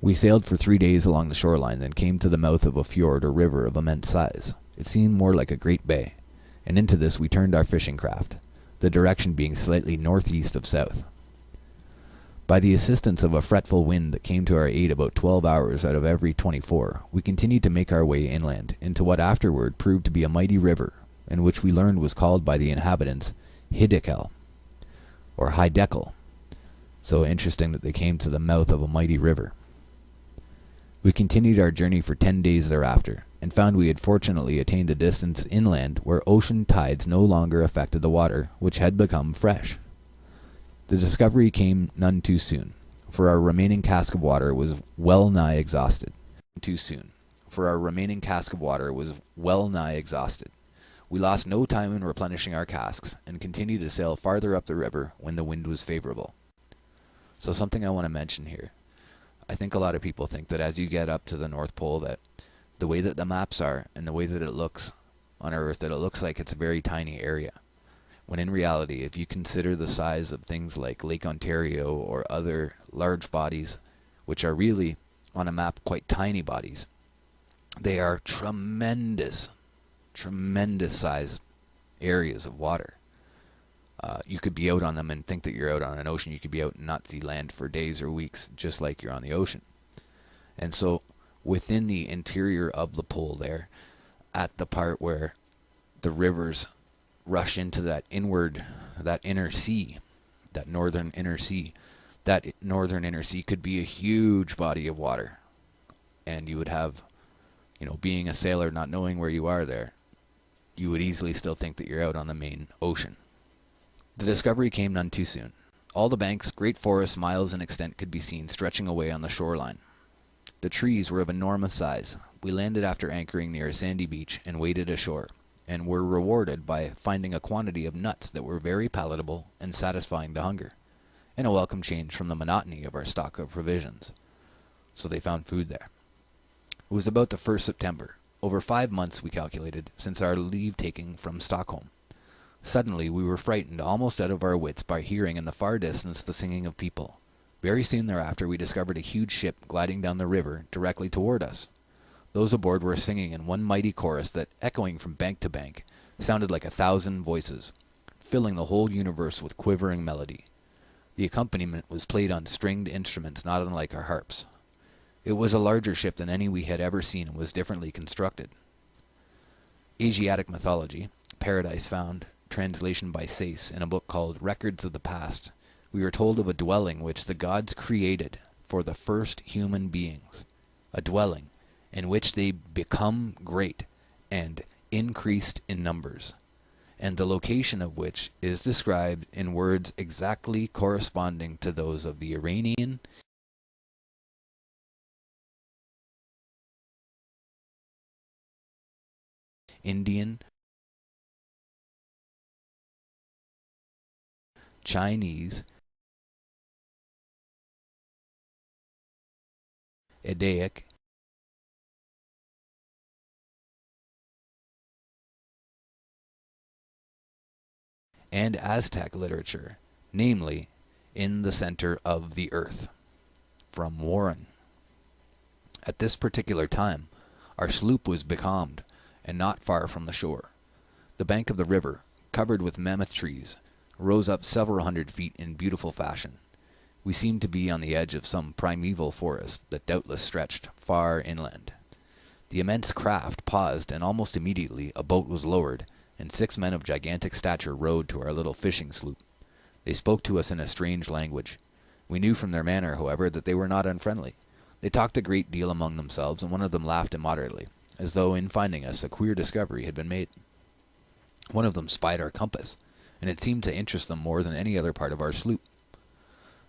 We sailed for 3 days along the shoreline, then came to the mouth of a fjord or river of immense size. It seemed more like a great bay, and into this we turned our fishing craft, the direction being slightly northeast of south. By the assistance of a fretful wind that came to our aid about 12 hours out of every 24, we continued to make our way inland into what afterward proved to be a mighty river, and which we learned was called by the inhabitants Hiddekel, or Hiddekel. So interesting that they came to the mouth of a mighty river. We continued our journey for 10 days thereafter, and found we had fortunately attained a distance inland where ocean tides no longer affected the water, which had become fresh. The discovery came none too soon, for our remaining cask of water was well nigh exhausted. We lost no time in replenishing our casks, and continued to sail farther up the river when the wind was favorable. So something I want to mention here. I think a lot of people think that as you get up to the North Pole, that the way that the maps are and the way that it looks on Earth, that it looks like it's a very tiny area. When in reality, if you consider the size of things like Lake Ontario or other large bodies, which are really on a map quite tiny bodies, they are tremendous size areas of water. You could be out on them and think that you're out on an ocean. You could be out and not see land for days or weeks, just like you're on the ocean. And so within the interior of the pole there, at the part where the rivers rush into that inner sea, that northern inner sea could be a huge body of water. And you would have, being a sailor, not knowing where you are there, you would easily still think that you're out on the main ocean. The discovery came none too soon. All the banks, great forests miles in extent, could be seen stretching away on the shoreline. The trees were of enormous size. We landed after anchoring near a sandy beach and waded ashore, and were rewarded by finding a quantity of nuts that were very palatable and satisfying to hunger, and a welcome change from the monotony of our stock of provisions. So they found food there. It was about the 1st September, over 5 months, we calculated, since our leave-taking from Stockholm. Suddenly we were frightened almost out of our wits by hearing in the far distance the singing of people. Very soon thereafter we discovered a huge ship gliding down the river directly toward us. Those aboard were singing in one mighty chorus that, echoing from bank to bank, sounded like 1,000 voices, filling the whole universe with quivering melody. The accompaniment was played on stringed instruments not unlike our harps. It was a larger ship than any we had ever seen, and was differently constructed. Asiatic Mythology, Paradise Found, translation by Sayce, in a book called Records of the Past. we are told of a dwelling which the gods created for the first human beings, a dwelling in which they become great and increased in numbers, and the location of which is described in words exactly corresponding to those of the Iranian, Indian, Chinese, Eddaic, and Aztec literature, namely, in the center of the earth. From Warren. At this particular time, our sloop was becalmed, and not far from the shore. The bank of the river, covered with mammoth trees, rose up several hundred feet in beautiful fashion. We seemed to be on the edge of some primeval forest that doubtless stretched far inland. The immense craft paused, and almost immediately a boat was lowered, and 6 men of gigantic stature rowed to our little fishing sloop. They spoke to us in a strange language. We knew from their manner, however, that they were not unfriendly. They talked a great deal among themselves, and one of them laughed immoderately, as though in finding us a queer discovery had been made. One of them spied our compass, and it seemed to interest them more than any other part of our sloop.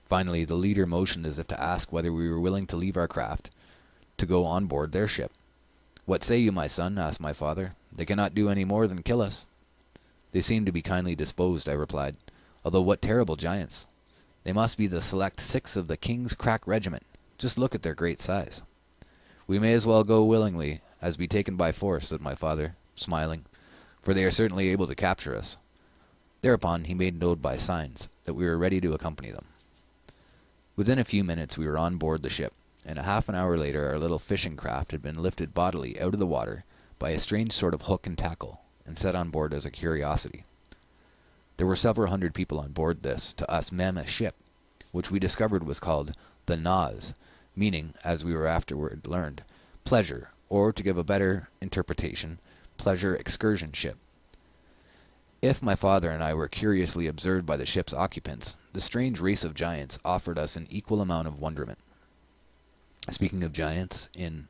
Finally, the leader motioned as if to ask whether we were willing to leave our craft to go on board their ship. "What say you, my son?" asked my father. "They cannot do any more than kill us." "They seem to be kindly disposed," I replied, "although what terrible giants! They must be the select 6 of the King's crack regiment. Just look at their great size." "We may as well go willingly as be taken by force," said my father, smiling, "for they are certainly able to capture us." Thereupon he made known by signs that we were ready to accompany them. Within a few minutes we were on board the ship, and a half an hour later our little fishing craft had been lifted bodily out of the water by a strange sort of hook and tackle, and set on board as a curiosity. There were several hundred people on board this, to us, mammoth ship, which we discovered was called the Naz, meaning, as we were afterward learned, pleasure, or, to give a better interpretation, pleasure excursion ship. If my father and I were curiously observed by the ship's occupants, the strange race of giants offered us an equal amount of wonderment. Speaking of giants, in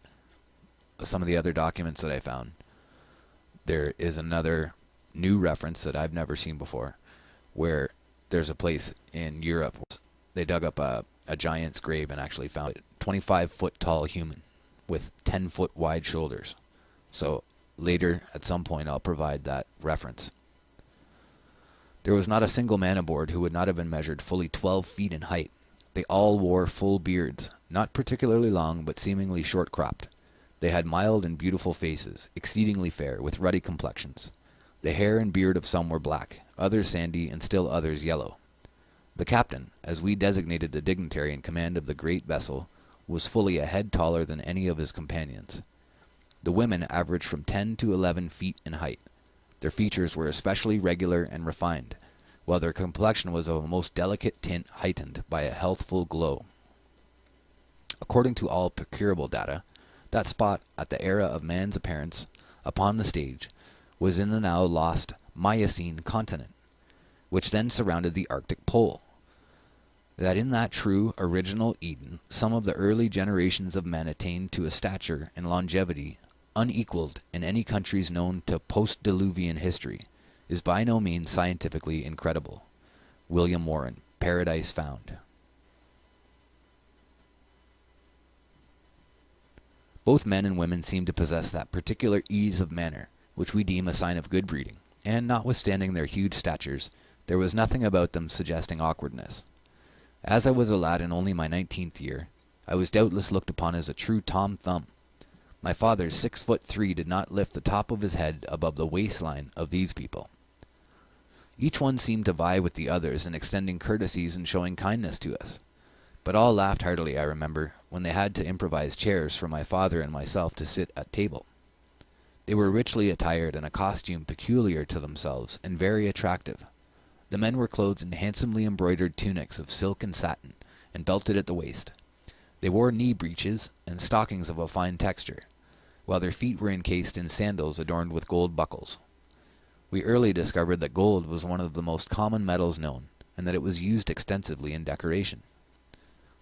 some of the other documents that I found, there is another new reference that I've never seen before, where there's a place in Europe. They dug up a giant's grave and actually found a 25-foot tall human with 10-foot wide shoulders. So later, at some point, I'll provide that reference. There was not a single man aboard who would not have been measured fully 12 feet in height. They all wore full beards, not particularly long, but seemingly short-cropped. They had mild and beautiful faces, exceedingly fair, with ruddy complexions. The hair and beard of some were black, others sandy, and still others yellow. The captain, as we designated the dignitary in command of the great vessel, was fully a head taller than any of his companions. The women averaged from 10 to 11 feet in height. Their features were especially regular and refined, while their complexion was of a most delicate tint heightened by a healthful glow. According to all procurable data, that spot at the era of man's appearance upon the stage was in the now lost Miocene continent, which then surrounded the Arctic pole. That in that true original Eden some of the early generations of men attained to a stature and longevity unequaled in any countries known to post-Diluvian history is by no means scientifically incredible. William Warren, Paradise Found. Both men and women seem to possess that particular ease of manner which we deem a sign of good breeding, and notwithstanding their huge statures, there was nothing about them suggesting awkwardness. As I was a lad in only my 19th year, I was doubtless looked upon as a true Tom Thumb. My father's 6'3" did not lift the top of his head above the waistline of these people. Each one seemed to vie with the others in extending courtesies and showing kindness to us. But all laughed heartily, I remember, when they had to improvise chairs for my father and myself to sit at table. They were richly attired in a costume peculiar to themselves and very attractive. The men were clothed in handsomely embroidered tunics of silk and satin, and belted at the waist. They wore knee breeches and stockings of a fine texture, while their feet were encased in sandals adorned with gold buckles. We early discovered that gold was one of the most common metals known, and that it was used extensively in decoration.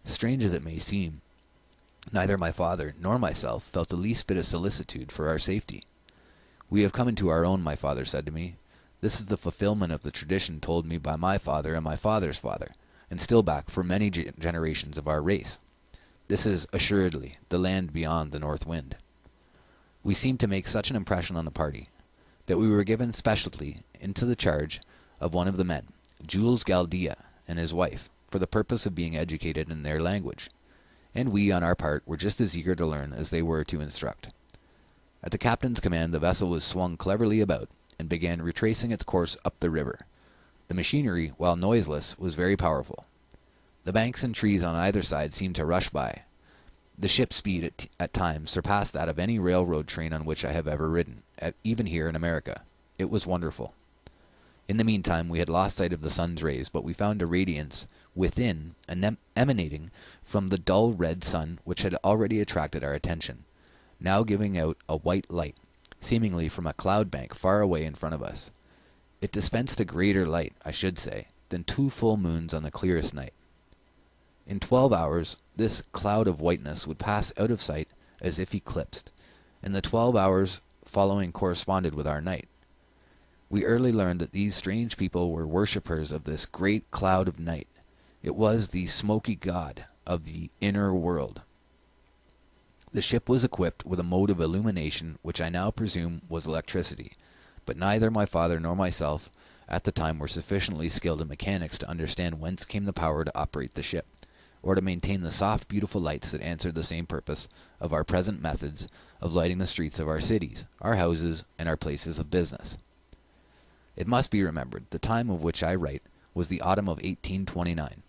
Strange as it may seem, neither my father nor myself felt the least bit of solicitude for our safety. "We have come into our own," my father said to me. "This is the fulfillment of the tradition told me by my father and my father's father, and still back for many generations of our race. This is, assuredly, the land beyond the north wind." We seemed to make such an impression on the party, that we were given specially into the charge of one of the men, Jules Galdia, and his wife, for the purpose of being educated in their language, and we, on our part, were just as eager to learn as they were to instruct. At the captain's command the vessel was swung cleverly about, and began retracing its course up the river. The machinery, while noiseless, was very powerful. The banks and trees on either side seemed to rush by. The ship's speed at times surpassed that of any railroad train on which I have ever ridden, even here in America. It was wonderful. In the meantime we had lost sight of the sun's rays, but we found a radiance within, emanating from the dull red sun which had already attracted our attention, now giving out a white light, seemingly from a cloud bank far away in front of us. It dispensed a greater light, I should say, than 2 full moons on the clearest night. In 12 hours this cloud of whiteness would pass out of sight as if eclipsed, and the 12 hours following corresponded with our night. We early learned that these strange people were worshippers of this great cloud of night. It was the Smokey god of the inner world. The ship was equipped with a mode of illumination which I now presume was electricity, but neither my father nor myself at the time were sufficiently skilled in mechanics to understand whence came the power to operate the ship, or to maintain the soft, beautiful lights that answered the same purpose of our present methods of lighting the streets of our cities, our houses, and our places of business. It must be remembered, the time of which I write was the autumn of 1829,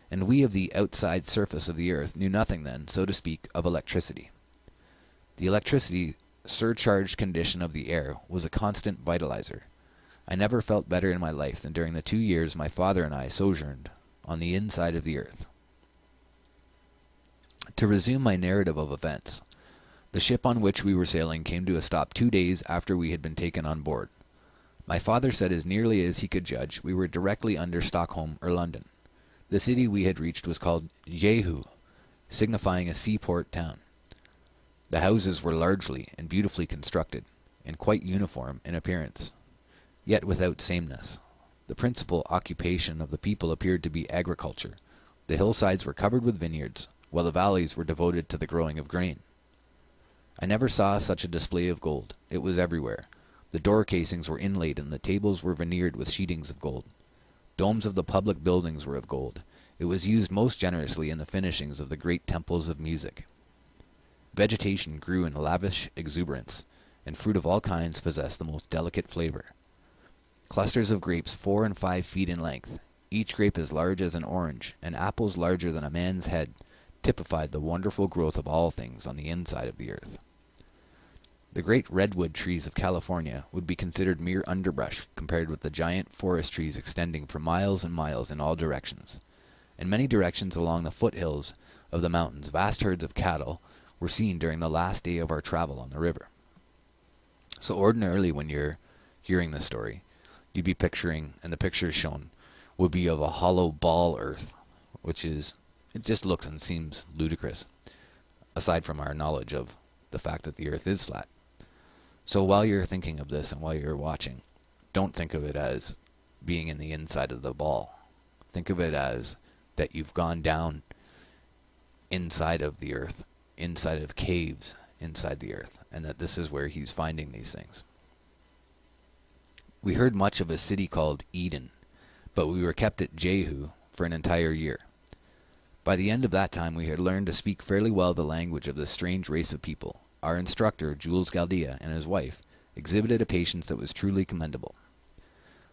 and we of the outside surface of the earth knew nothing then, so to speak, of electricity. The electricity surcharged condition of the air was a constant vitalizer. I never felt better in my life than during the 2 years my father and I sojourned on the inside of the earth. To resume my narrative of events, the ship on which we were sailing came to a stop 2 days after we had been taken on board. My father said as nearly as he could judge we were directly under Stockholm or London. The city we had reached was called Jehu, signifying a seaport town. The houses were largely and beautifully constructed, and quite uniform in appearance, yet without sameness. The principal occupation of the people appeared to be agriculture. The hillsides were covered with vineyards, while the valleys were devoted to the growing of grain. I never saw such a display of gold. It was everywhere. The door casings were inlaid, and the tables were veneered with sheetings of gold. Domes of the public buildings were of gold. It was used most generously in the finishings of the great temples of music. Vegetation grew in lavish exuberance, and fruit of all kinds possessed the most delicate flavor. Clusters of grapes 4 and 5 feet in length, each grape as large as an orange, and apples larger than a man's head, typified the wonderful growth of all things on the inside of the earth. The great redwood trees of California would be considered mere underbrush compared with the giant forest trees extending for miles and miles in all directions. In many directions along the foothills of the mountains vast herds of cattle were seen during the last day of our travel on the river. So ordinarily when you're hearing this story, you'd be picturing, and the pictures shown would be of a hollow ball earth, which is, it just looks and seems ludicrous, aside from our knowledge of the fact that the earth is flat. So while you're thinking of this and while you're watching, don't think of it as being in the inside of the ball. Think of it as that you've gone down inside of the earth, inside of caves inside the earth, and that this is where he's finding these things. We heard much of a city called Eden, but we were kept at Jehu for an entire year. By the end of that time we had learned to speak fairly well the language of this strange race of people. Our instructor, Jules Galdia, and his wife, exhibited a patience that was truly commendable.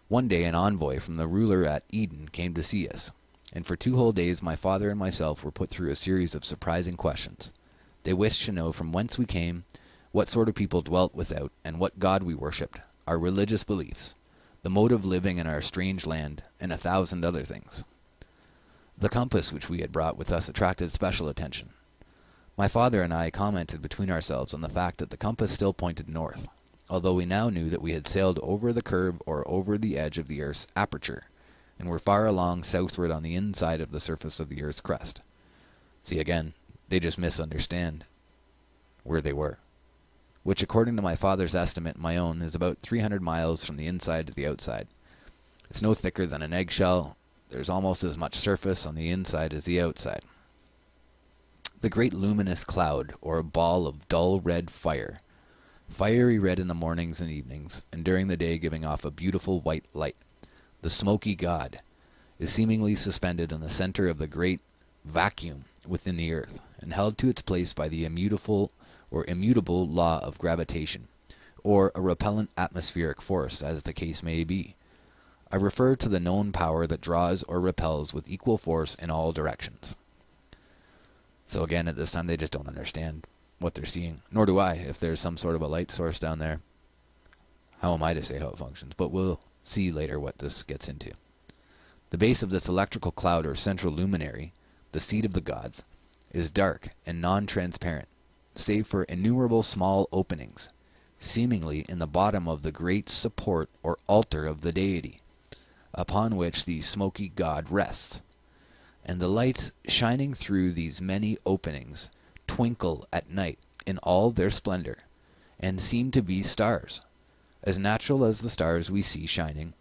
One day an envoy from the ruler at Eden came to see us, and for 2 whole days my father and myself were put through a series of surprising questions. They wished to know from whence we came, what sort of people dwelt without, and what god we worshipped, our religious beliefs, the mode of living in our strange land, and 1,000 other things. The compass which we had brought with us attracted special attention. My father and I commented between ourselves on the fact that the compass still pointed north, although we now knew that we had sailed over the curve or over the edge of the earth's aperture, and were far along southward on the inside of the surface of the Earth's crust. See, again, they just misunderstand where they were, which according to my father's estimate and my own is about 300 miles from the inside to the outside. It's no thicker than an eggshell. There's almost as much surface on the inside as the outside. The great luminous cloud, or a ball of dull red fire, fiery red in the mornings and evenings, and during the day giving off a beautiful white light, the Smokey god, is seemingly suspended in the center of the great vacuum within the earth, and held to its place by the immutable law of gravitation, or a repellent atmospheric force, as the case may be. I refer to the known power that draws or repels with equal force in all directions. So again, at this time, they just don't understand what they're seeing. Nor do I. If there's some sort of a light source down there, how am I to say how it functions? But we'll see later what this gets into. The base of this electrical cloud or central luminary, the seat of the gods, is dark and non-transparent, save for innumerable small openings, seemingly in the bottom of the great support or altar of the deity, upon which the Smokey god rests. And the lights shining through these many openings twinkle at night in all their splendor, and seem to be stars, as natural as the stars we see shining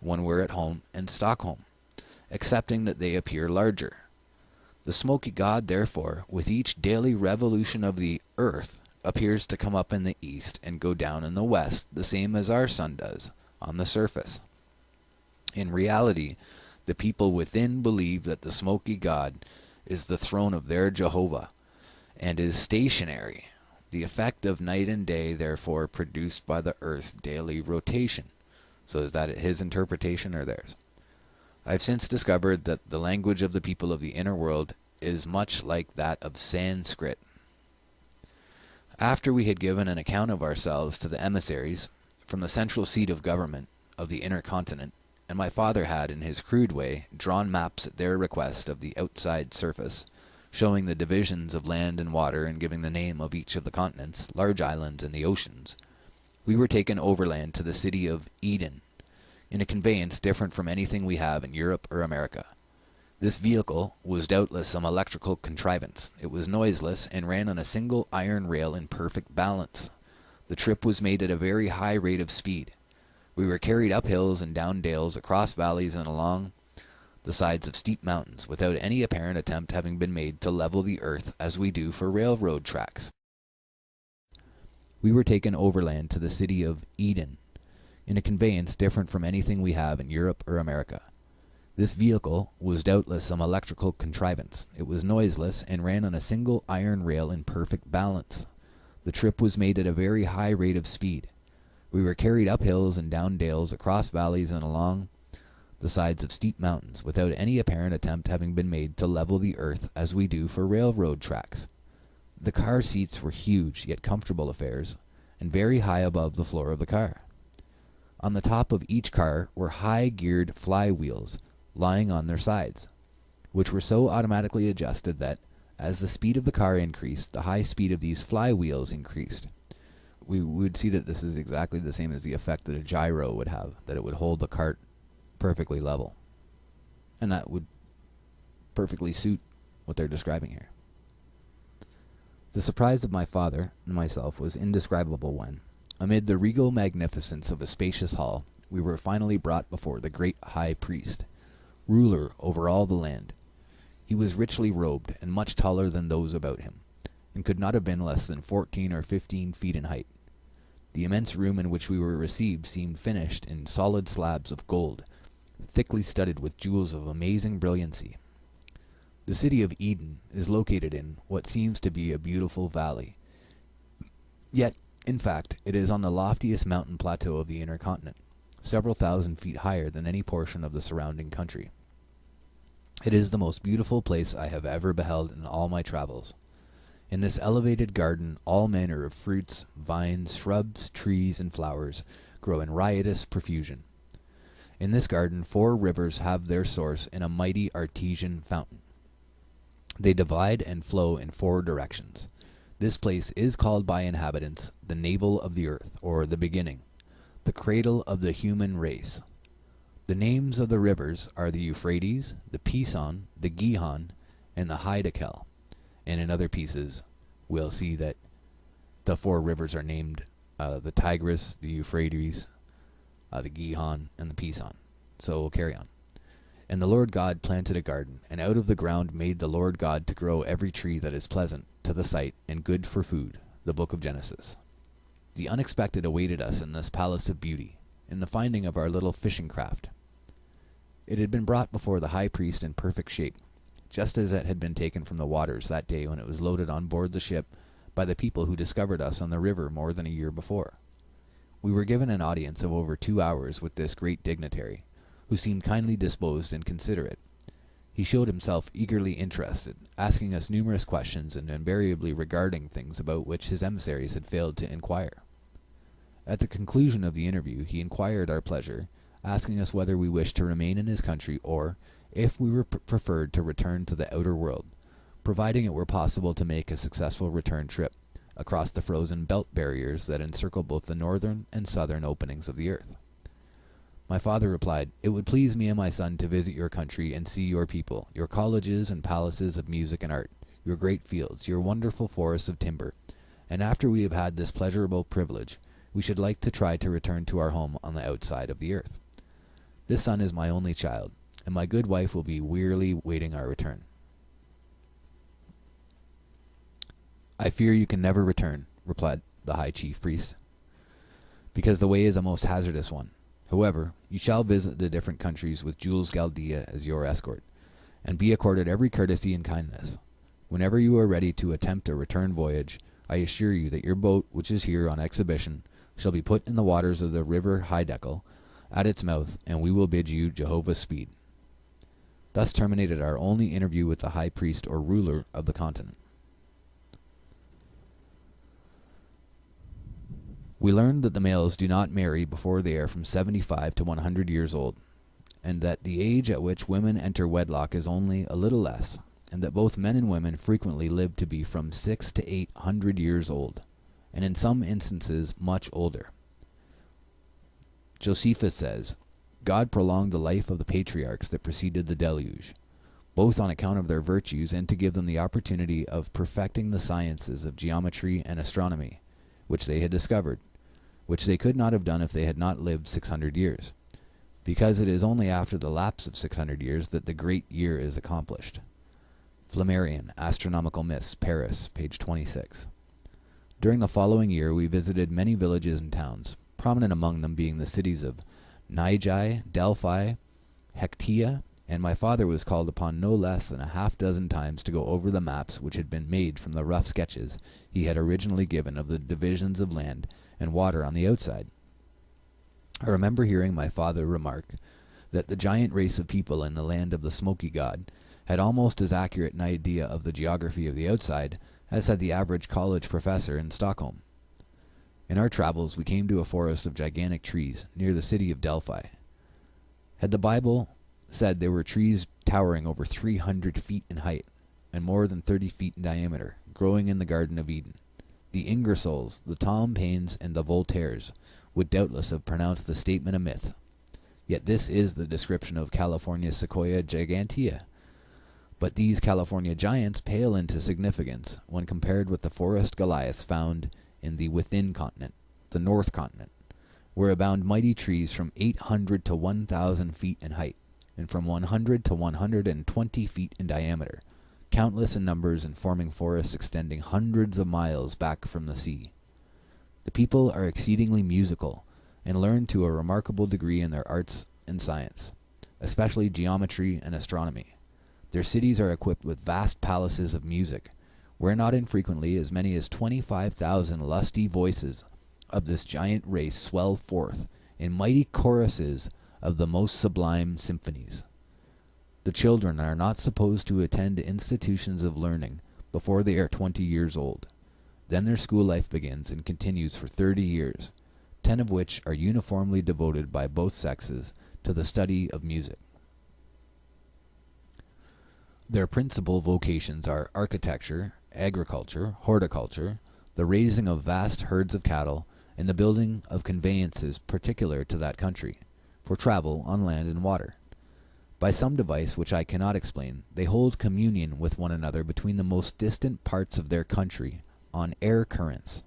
when we're at home in Stockholm, excepting that they appear larger. The Smokey god, therefore, with each daily revolution of the earth, appears to come up in the east and go down in the west, the same as our sun does on the surface. In reality, the people within believe that the Smokey god is the throne of their Jehovah, and is stationary, the effect of night and day, therefore, produced by the earth's daily rotation. So is that his interpretation or theirs? I've since discovered that the language of the people of the inner world is much like that of Sanskrit. After we had given an account of ourselves to the emissaries from the central seat of government of the inner continent, and my father had, in his crude way, drawn maps at their request of the outside surface, showing the divisions of land and water and giving the name of each of the continents, large islands, and the oceans, we were taken overland to the city of Eden, in a conveyance different from anything we have in Europe or America. This vehicle was doubtless some electrical contrivance. It was noiseless, and ran on a single iron rail in perfect balance. The trip was made at a very high rate of speed. We were carried up hills and down dales, across valleys and along the sides of steep mountains, without any apparent attempt having been made to level the earth as we do for railroad tracks. We were taken overland to the city of Eden, in a conveyance different from anything we have in Europe or America. This vehicle was doubtless some electrical contrivance. It was noiseless, and ran on a single iron rail in perfect balance. The trip was made at a very high rate of speed. We were carried up hills and down dales, across valleys and along the sides of steep mountains, without any apparent attempt having been made to level the earth as we do for railroad tracks. The car seats were huge yet comfortable affairs, and very high above the floor of the car. On the top of each car were high-geared flywheels lying on their sides, which were so automatically adjusted that, as the speed of the car increased, the high speed of these flywheels increased. We would see that this is exactly the same as the effect that a gyro would have, that it would hold the cart perfectly level. And that would perfectly suit what they're describing here. The surprise of my father and myself was indescribable when, amid the regal magnificence of a spacious hall, we were finally brought before the great high priest, ruler over all the land. He was richly robed and much taller than those about him, and could not have been less than 14 or 15 feet in height. The immense room in which we were received seemed finished in solid slabs of gold, thickly studded with jewels of amazing brilliancy. The city of Eden is located in what seems to be a beautiful valley. Yet, in fact, it is on the loftiest mountain plateau of the inner continent, several thousand feet higher than any portion of the surrounding country. It is the most beautiful place I have ever beheld in all my travels. In this elevated garden all manner of fruits, vines, shrubs, trees, and flowers grow in riotous profusion. In this garden 4 rivers have their source in a mighty artesian fountain. They divide and flow in 4 directions. This place is called by inhabitants the navel of the earth, or the beginning, the cradle of the human race. The names of the rivers are the Euphrates, the Pison, the Gihon, and the Hiddekel. And in other pieces, we'll see that the four rivers are named the Tigris, the Euphrates, the Gihon, and the Pison. So we'll carry on. And the Lord God planted a garden, and out of the ground made the Lord God to grow every tree that is pleasant to the sight and good for food. The book of Genesis. The unexpected awaited us in this palace of beauty, in the finding of our little fishing craft. It had been brought before the high priest in perfect shape, just as it had been taken from the waters that day when it was loaded on board the ship by the people who discovered us on the river more than a year before. We were given an audience of over 2 hours with this great dignitary, who seemed kindly disposed and considerate. He showed himself eagerly interested, asking us numerous questions and invariably regarding things about which his emissaries had failed to inquire. At the conclusion of the interview he inquired our pleasure, asking us whether we wished to remain in his country or, if we were preferred, to return to the outer world, providing it were possible to make a successful return trip across the frozen belt barriers that encircle both the northern and southern openings of the earth. My father replied, "It would please me and my son to visit your country and see your people, your colleges and palaces of music and art, your great fields, your wonderful forests of timber, and after we have had this pleasurable privilege, we should like to try to return to our home on the outside of the earth. This son is my only child, and my good wife will be wearily waiting our return." "I fear you can never return," replied the high chief priest, "because the way is a most hazardous one. However, you shall visit the different countries with Jules Galdea as your escort, and be accorded every courtesy and kindness. Whenever you are ready to attempt a return voyage, I assure you that your boat, which is here on exhibition, shall be put in the waters of the river Hiddekel at its mouth, and we will bid you Jehovah's speed." Thus terminated our only interview with the high priest or ruler of the continent. We learned that the males do not marry before they are from 75 to 100 years old, and that the age at which women enter wedlock is only a little less, and that both men and women frequently live to be from 600 to 800 years old, and in some instances much older. Josephus says, "God prolonged the life of the patriarchs that preceded the deluge, both on account of their virtues and to give them the opportunity of perfecting the sciences of geometry and astronomy, which they had discovered, which they could not have done if they had not lived 600 years, because it is only after the lapse of 600 years that the great year is accomplished." Flammarion, Astronomical Myths, Paris, page 26. During the following year we visited many villages and towns, prominent among them being the cities of Nigai, Delphi, Hectia, and my father was called upon no less than a half-dozen times to go over the maps which had been made from the rough sketches he had originally given of the divisions of land and water on the outside. I remember hearing my father remark that the giant race of people in the land of the Smokey god had almost as accurate an idea of the geography of the outside as had the average college professor in Stockholm. In our travels we came to a forest of gigantic trees near the city of Delphi. Had the Bible said there were trees towering over 300 feet in height and more than 30 feet in diameter, growing in the Garden of Eden, the Ingersolls, the Tom Paines, and the Voltaires would doubtless have pronounced the statement a myth. Yet this is the description of California's Sequoia gigantea. But these California giants pale into significance when compared with the forest Goliaths found in the within continent, the North Continent, where abound mighty trees from 800 to 1,000 feet in height, and from 100 to 120 feet in diameter, countless in numbers and forming forests extending hundreds of miles back from the sea. The people are exceedingly musical, and learn to a remarkable degree in their arts and science, especially geometry and astronomy. Their cities are equipped with vast palaces of music, where not infrequently as many as 25,000 lusty voices of this giant race swell forth in mighty choruses of the most sublime symphonies. The children are not supposed to attend institutions of learning before they are 20 years old. Then their school life begins and continues for 30 years, 10 of which are uniformly devoted by both sexes to the study of music. Their principal vocations are architecture, agriculture, horticulture, the raising of vast herds of cattle, and the building of conveyances particular to that country, for travel on land and water. By some device which I cannot explain, they hold communion with one another between the most distant parts of their country on air currents.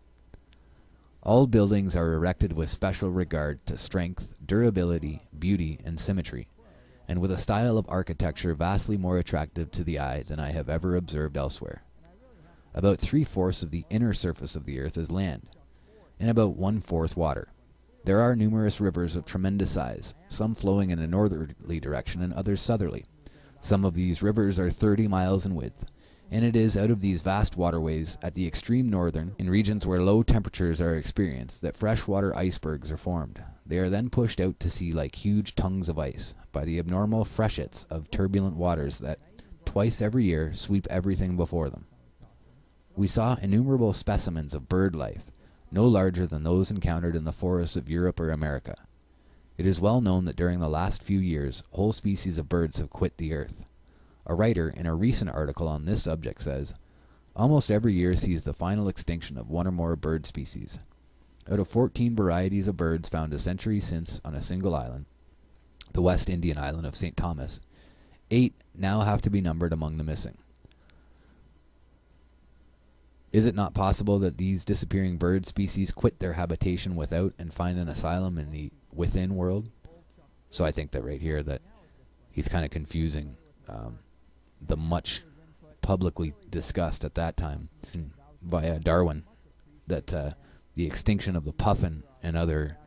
All buildings are erected with special regard to strength, durability, beauty, and symmetry, and with a style of architecture vastly more attractive to the eye than I have ever observed elsewhere. About 3/4 of the inner surface of the earth is land, and about 1/4 water. There are numerous rivers of tremendous size, some flowing in a northerly direction and others southerly. Some of these rivers are 30 miles in width, and it is out of these vast waterways at the extreme northern, in regions where low temperatures are experienced, that freshwater icebergs are formed. They are then pushed out to sea like huge tongues of ice by the abnormal freshets of turbulent waters that, twice every year, sweep everything before them. We saw innumerable specimens of bird life, no larger than those encountered in the forests of Europe or America. It is well known that during the last few years whole species of birds have quit the earth. A writer in a recent article on this subject says, "Almost every year sees the final extinction of one or more bird species. Out of 14 varieties of birds found a century since on a single island, the West Indian island of St. Thomas, 8 now have to be numbered among the missing. Is it not possible that these disappearing bird species quit their habitation without and find an asylum in the within world?" So I think that right here that he's kind of confusing the much publicly discussed at that time via Darwin, that the extinction of the puffin and other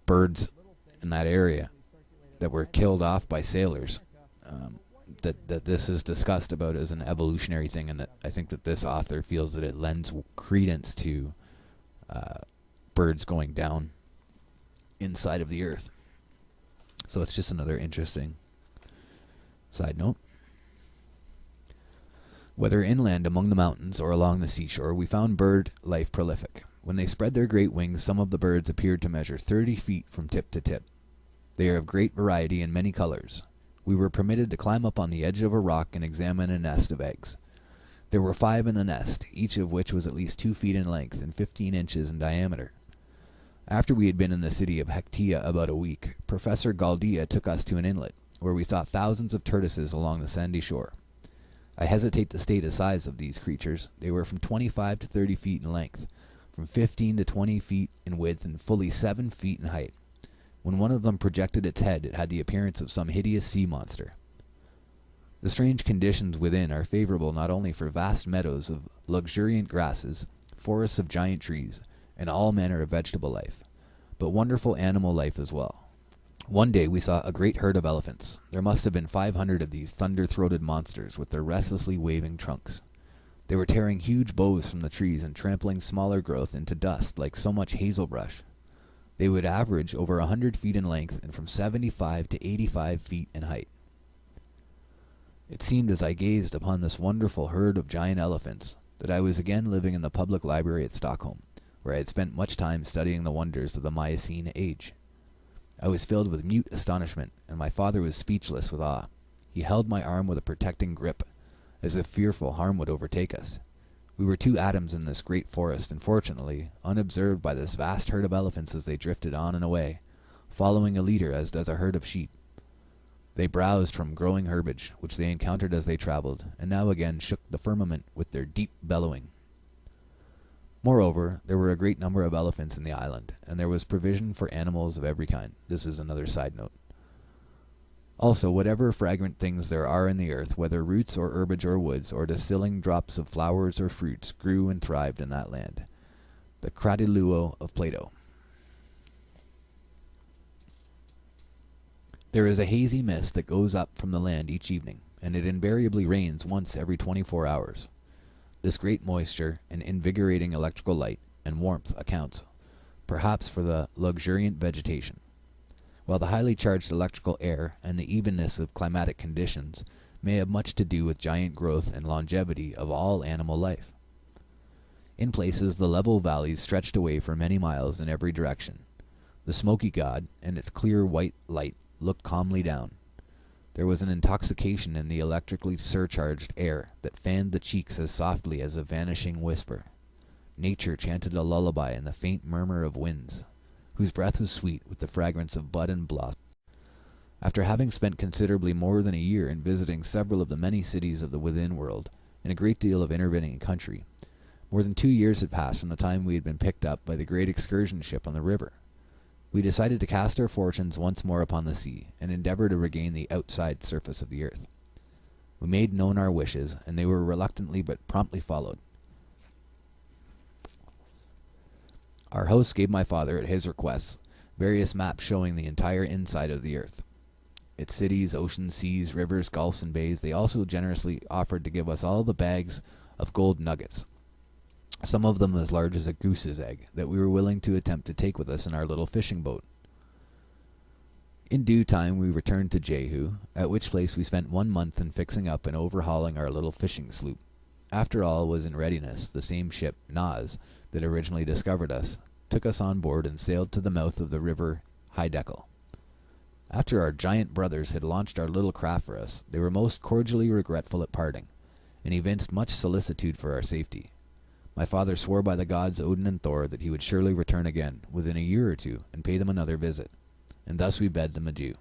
birds in that area that were killed off by sailors, that this is discussed about as an evolutionary thing, and that I think that this author feels that it lends credence to birds going down inside of the earth. So it's just another interesting side note. Whether inland among the mountains or along the seashore, we found bird life prolific. When they spread their great wings, some of the birds appeared to measure 30 feet from tip to tip. They are of great variety and many colors. We were permitted to climb up on the edge of a rock and examine a nest of eggs. There were 5 in the nest, each of which was at least 2 feet in length and 15 inches in diameter. After we had been in the city of Hectea about a week, Professor Galdia took us to an inlet, where we saw thousands of tortoises along the sandy shore. I hesitate to state the size of these creatures. They were from 25 to 30 feet in length, from 15 to 20 feet in width, and fully 7 feet in height. When one of them projected its head, it had the appearance of some hideous sea monster. The strange conditions within are favorable not only for vast meadows of luxuriant grasses, forests of giant trees, and all manner of vegetable life, but wonderful animal life as well. One day we saw a great herd of elephants. There must have been 500 of these thunder-throated monsters with their restlessly waving trunks. They were tearing huge boughs from the trees and trampling smaller growth into dust like so much hazel brush. They would average over 100 feet in length and from 75 to 85 feet in height. It seemed as I gazed upon this wonderful herd of giant elephants that I was again living in the public library at Stockholm, where I had spent much time studying the wonders of the Miocene age. I was filled with mute astonishment, and my father was speechless with awe. He held my arm with a protecting grip, as if fearful harm would overtake us. We were 2 atoms in this great forest, and fortunately unobserved by this vast herd of elephants as they drifted on and away, following a leader as does a herd of sheep. They browsed from growing herbage, which they encountered as they traveled, and now again shook the firmament with their deep bellowing. Moreover, there were a great number of elephants in the island, and there was provision for animals of every kind. This is another side note. Also, whatever fragrant things there are in the earth, whether roots or herbage or woods, or distilling drops of flowers or fruits, grew and thrived in that land. The Kradiluo of Plato. There is a hazy mist that goes up from the land each evening, and it invariably rains once every 24 hours. This great moisture and invigorating electrical light and warmth accounts, perhaps, for the luxuriant vegetation, while the highly charged electrical air and the evenness of climatic conditions may have much to do with giant growth and longevity of all animal life. In places the level valleys stretched away for many miles in every direction. The Smokey god and its clear white light looked calmly down. There was an intoxication in the electrically surcharged air that fanned the cheeks as softly as a vanishing whisper. Nature chanted a lullaby in the faint murmur of winds, whose breath was sweet with the fragrance of bud and blossom. After having spent considerably more than a year in visiting several of the many cities of the within world, and a great deal of intervening country, more than 2 years had passed from the time we had been picked up by the great excursion ship on the river. We decided to cast our fortunes once more upon the sea, and endeavor to regain the outside surface of the earth. We made known our wishes, and they were reluctantly but promptly followed. Our host gave my father, at his request, various maps showing the entire inside of the earth. Its cities, oceans, seas, rivers, gulfs, and bays. They also generously offered to give us all the bags of gold nuggets, some of them as large as a goose's egg, that we were willing to attempt to take with us in our little fishing boat. In due time we returned to Jehu, at which place we spent 1 month in fixing up and overhauling our little fishing sloop. After all was in readiness, the same ship, Naz, that originally discovered us, took us on board and sailed to the mouth of the river Hiddekel. After our giant brothers had launched our little craft for us, they were most cordially regretful at parting, and evinced much solicitude for our safety. My father swore by the gods Odin and Thor that he would surely return again, within a year or two, and pay them another visit, and thus we bade them adieu.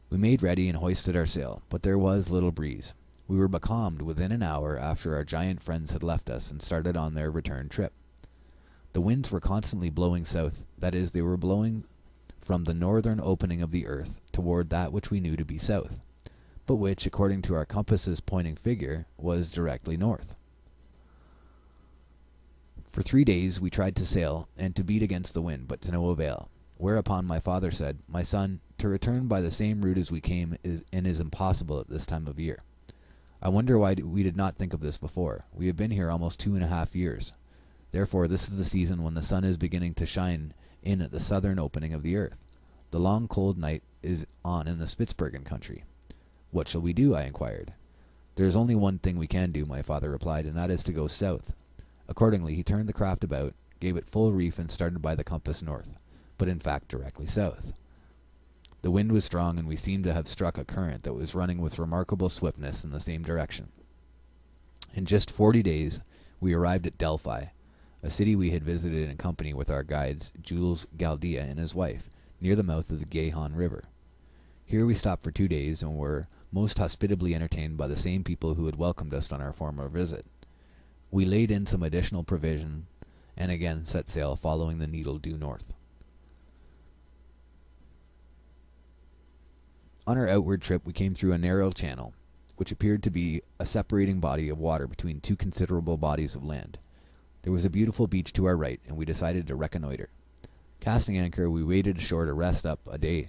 We made ready and hoisted our sail, but there was little breeze. We were becalmed within an hour after our giant friends had left us and started on their return trip. The winds were constantly blowing south, that is, they were blowing from the northern opening of the earth toward that which we knew to be south, but which, according to our compass's pointing figure, was directly north. For 3 days we tried to sail and to beat against the wind, but to no avail, whereupon my father said, "My son, to return by the same route as we came is impossible at this time of year. I wonder why we did not think of this before. We have been here almost 2.5 years. Therefore this is the season when the sun is beginning to shine in at the southern opening of the earth. The long cold night is on in the Spitzbergen country. What shall we do?" I inquired. "There is only one thing we can do," my father replied, "and that is to go south." Accordingly he turned the craft about, gave it full reef, and started by the compass north, but in fact directly south. The wind was strong, and we seemed to have struck a current that was running with remarkable swiftness in the same direction. In just 40 days we arrived at Delphi, a city we had visited in company with our guides Jules Galdea and his wife, near the mouth of the Gihon River. Here we stopped for 2 days, and were most hospitably entertained by the same people who had welcomed us on our former visit. We laid in some additional provision, and again set sail, following the needle due north. On our outward trip we came through a narrow channel, which appeared to be a separating body of water between two considerable bodies of land. There was a beautiful beach to our right, and we decided to reconnoiter. Casting anchor, we waited ashore to rest up a day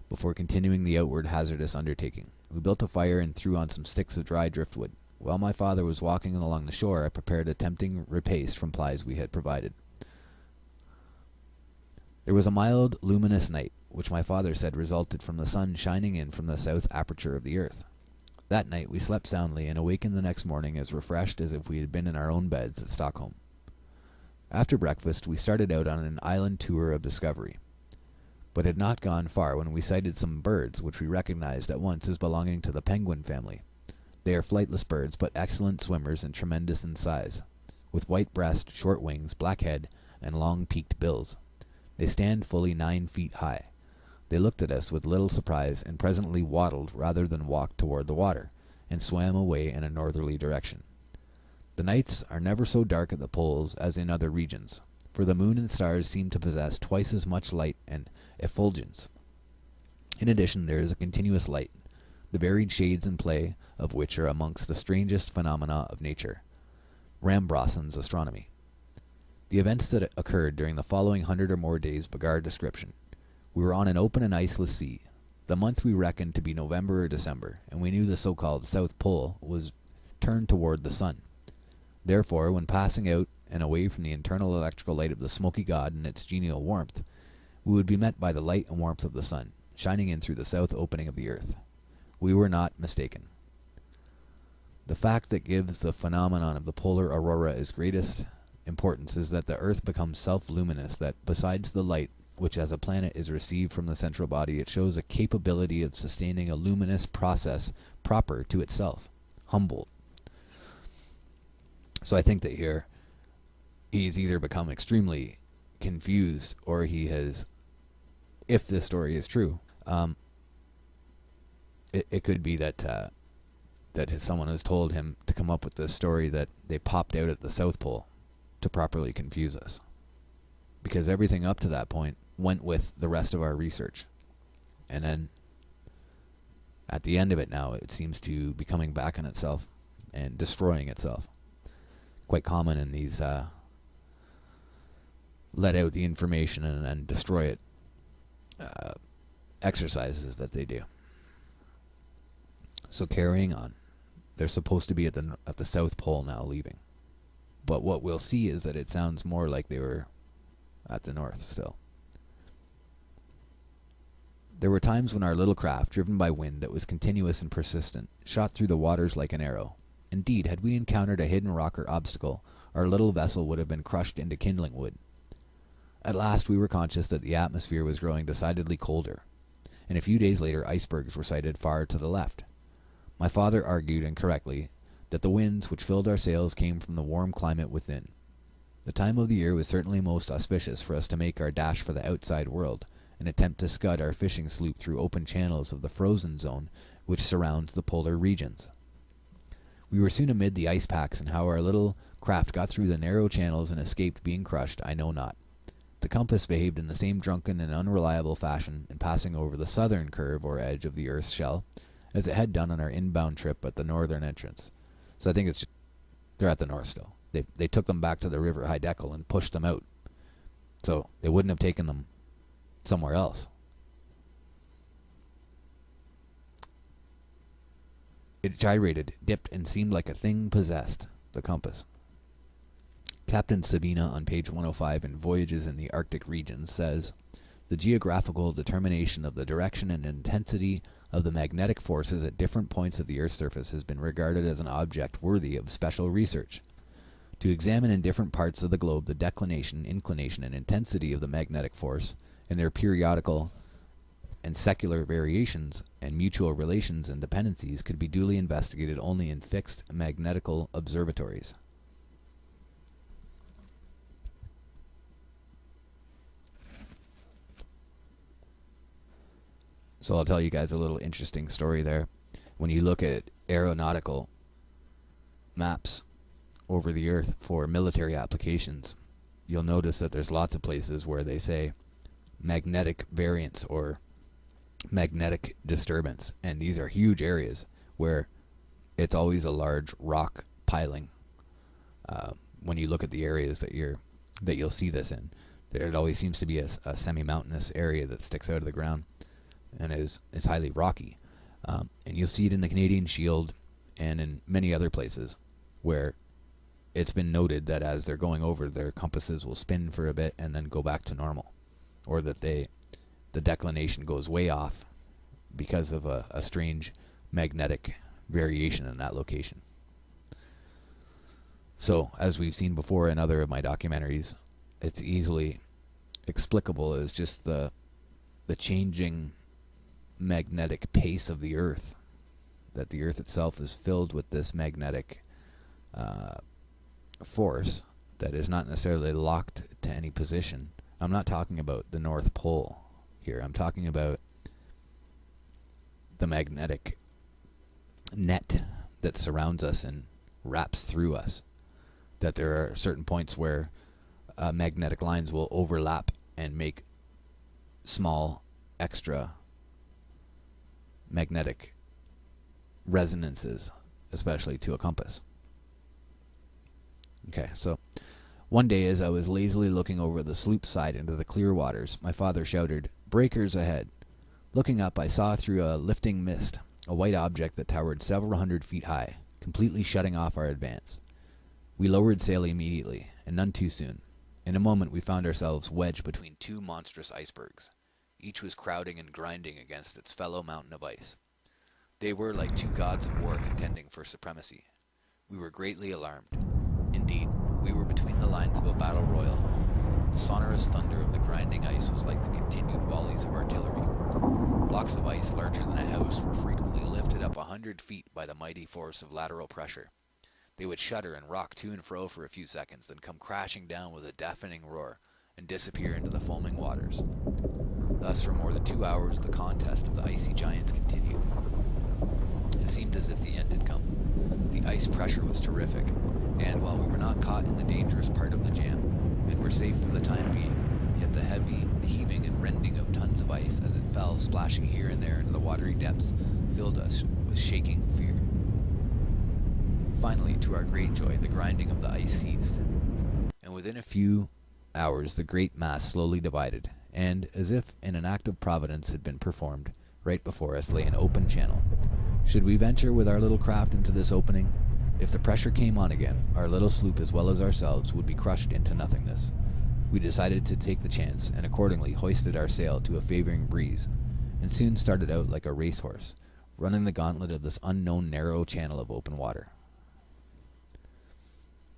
before continuing the outward hazardous undertaking. We built a fire and threw on some sticks of dry driftwood. While my father was walking along the shore, I prepared a tempting repast from plies we had provided. There was a mild, luminous night, which my father said resulted from the sun shining in from the south aperture of the earth. That night we slept soundly, and awakened the next morning as refreshed as if we had been in our own beds at Stockholm. After breakfast we started out on an island tour of discovery, but had not gone far when we sighted some birds which we recognized at once as belonging to the penguin family. They are flightless birds, but excellent swimmers and tremendous in size, with white breast, short wings, black head, and long peaked bills. They stand fully 9 feet high. They looked at us with little surprise, and presently waddled rather than walked toward the water, and swam away in a northerly direction. The nights are never so dark at the poles as in other regions, for the moon and stars seem to possess twice as much light and effulgence. In addition, there is a continuous light, the varied shades and play of which are amongst the strangest phenomena of nature. Rambrassen's astronomy. The events that occurred during the following 100 or more days begar description. We were on an open and iceless sea. The month we reckoned to be November or December, and we knew the so-called South Pole was turned toward the sun. Therefore, when passing out and away from the internal electrical light of the Smokey god and its genial warmth, we would be met by the light and warmth of the sun, shining in through the south opening of the earth. We were not mistaken. The fact that gives the phenomenon of the polar aurora its greatest importance is that the earth becomes self-luminous, that besides the light which as a planet is received from the central body, it shows a capability of sustaining a luminous process proper to itself. Humboldt. So I think that here he's either become extremely confused, or he has, if this story is true, it could be that someone has told him to come up with this story that they popped out at the South Pole to properly confuse us. Because everything up to that point went with the rest of our research. And then at the end of it now, it seems to be coming back on itself and destroying itself. Quite common in these let out the information and destroy it exercises that they do. So carrying on, they're supposed to be at the South Pole now, leaving. But what we'll see is that it sounds more like they were at the North still. There were times when our little craft, driven by wind that was continuous and persistent, shot through the waters like an arrow. Indeed, had we encountered a hidden rock or obstacle, our little vessel would have been crushed into kindling wood. At last we were conscious that the atmosphere was growing decidedly colder, and a few days later icebergs were sighted far to the left. My father argued, and correctly, that the winds which filled our sails came from the warm climate within. The time of the year was certainly most auspicious for us to make our dash for the outside world, and attempt to scud our fishing sloop through open channels of the frozen zone which surrounds the polar regions. We were soon amid the ice packs, and how our little craft got through the narrow channels and escaped being crushed, I know not. The compass behaved in the same drunken and unreliable fashion in passing over the southern curve or edge of the Earth's shell as it had done on our inbound trip at the northern entrance. So I think it's just, they're at the north still. They took them back to the river Hiddekel and pushed them out. So they wouldn't have taken them somewhere else. It gyrated, dipped, and seemed like a thing possessed, the compass. Captain Sabina on page 105 in Voyages in the Arctic Regions says, "The geographical determination of the direction and intensity of the magnetic forces at different points of the Earth's surface has been regarded as an object worthy of special research. To examine in different parts of the globe the declination, inclination, and intensity of the magnetic force, and their periodical and secular variations and mutual relations and dependencies could be duly investigated only in fixed magnetical observatories." So I'll tell you guys a little interesting story there. When you look at aeronautical maps over the Earth for military applications, you'll notice that there's lots of places where they say magnetic variance or magnetic disturbance, and these are huge areas where it's always a large rock piling. When you look at the areas that you'll see this in, there always seems to be a semi-mountainous area that sticks out of the ground and is highly rocky. And you'll see it in the Canadian Shield and in many other places where it's been noted that as they're going over, their compasses will spin for a bit and then go back to normal, or that the declination goes way off because of a strange magnetic variation in that location. So, as we've seen before in other of my documentaries, it's easily explicable as just the changing magnetic pace of the Earth, that the Earth itself is filled with this magnetic force that is not necessarily locked to any position. I'm not talking about the North Pole here. I'm talking about the magnetic net that surrounds us and wraps through us. That there are certain points where magnetic lines will overlap and make small extra magnetic resonances, especially to a compass. Okay, so one day as I was lazily looking over the sloop side into the clear waters, my father shouted, "Breakers ahead!" Looking up, I saw through a lifting mist a white object that towered several hundred feet high, completely shutting off our advance. We lowered sail immediately, and none too soon. In a moment we found ourselves wedged between two monstrous icebergs. Each was crowding and grinding against its fellow mountain of ice. They were like two gods of war contending for supremacy. We were greatly alarmed. Indeed, we were between the lines of a battle royal. The sonorous thunder of the grinding ice was like the continued volleys of artillery. Blocks of ice larger than a house were frequently lifted up 100 feet by the mighty force of lateral pressure. They would shudder and rock to and fro for a few seconds, then come crashing down with a deafening roar, and disappear into the foaming waters. Thus, for more than 2 hours, the contest of the icy giants continued. It seemed as if the end had come. The ice pressure was terrific, and while we were not caught in the dangerous part of the jam, and were safe for the time being, yet the heaving and rending of tons of ice as it fell, splashing here and there into the watery depths, filled us with shaking fear. Finally, to our great joy, the grinding of the ice ceased, and within a few hours the great mass slowly divided, and, as if in an act of providence had been performed, right before us lay an open channel. Should we venture with our little craft into this opening? If the pressure came on again, our little sloop as well as ourselves would be crushed into nothingness. We decided to take the chance, and accordingly hoisted our sail to a favoring breeze, and soon started out like a racehorse, running the gauntlet of this unknown narrow channel of open water.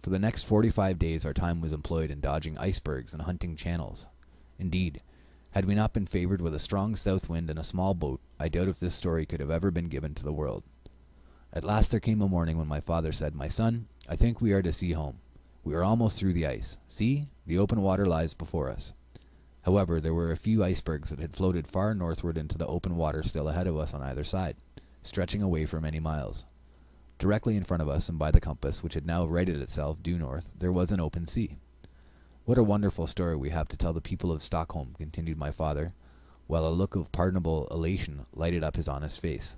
For the next 45 days our time was employed in dodging icebergs and hunting channels. Indeed, had we not been favored with a strong south wind and a small boat, I doubt if this story could have ever been given to the world. At last there came a morning when my father said, "My son, I think we are to see home. We are almost through the ice. See, the open water lies before us." However, there were a few icebergs that had floated far northward into the open water still ahead of us on either side, stretching away for many miles. Directly in front of us, and by the compass, which had now righted itself due north, there was an open sea. "What a wonderful story we have to tell the people of Stockholm," continued my father, while a look of pardonable elation lighted up his honest face.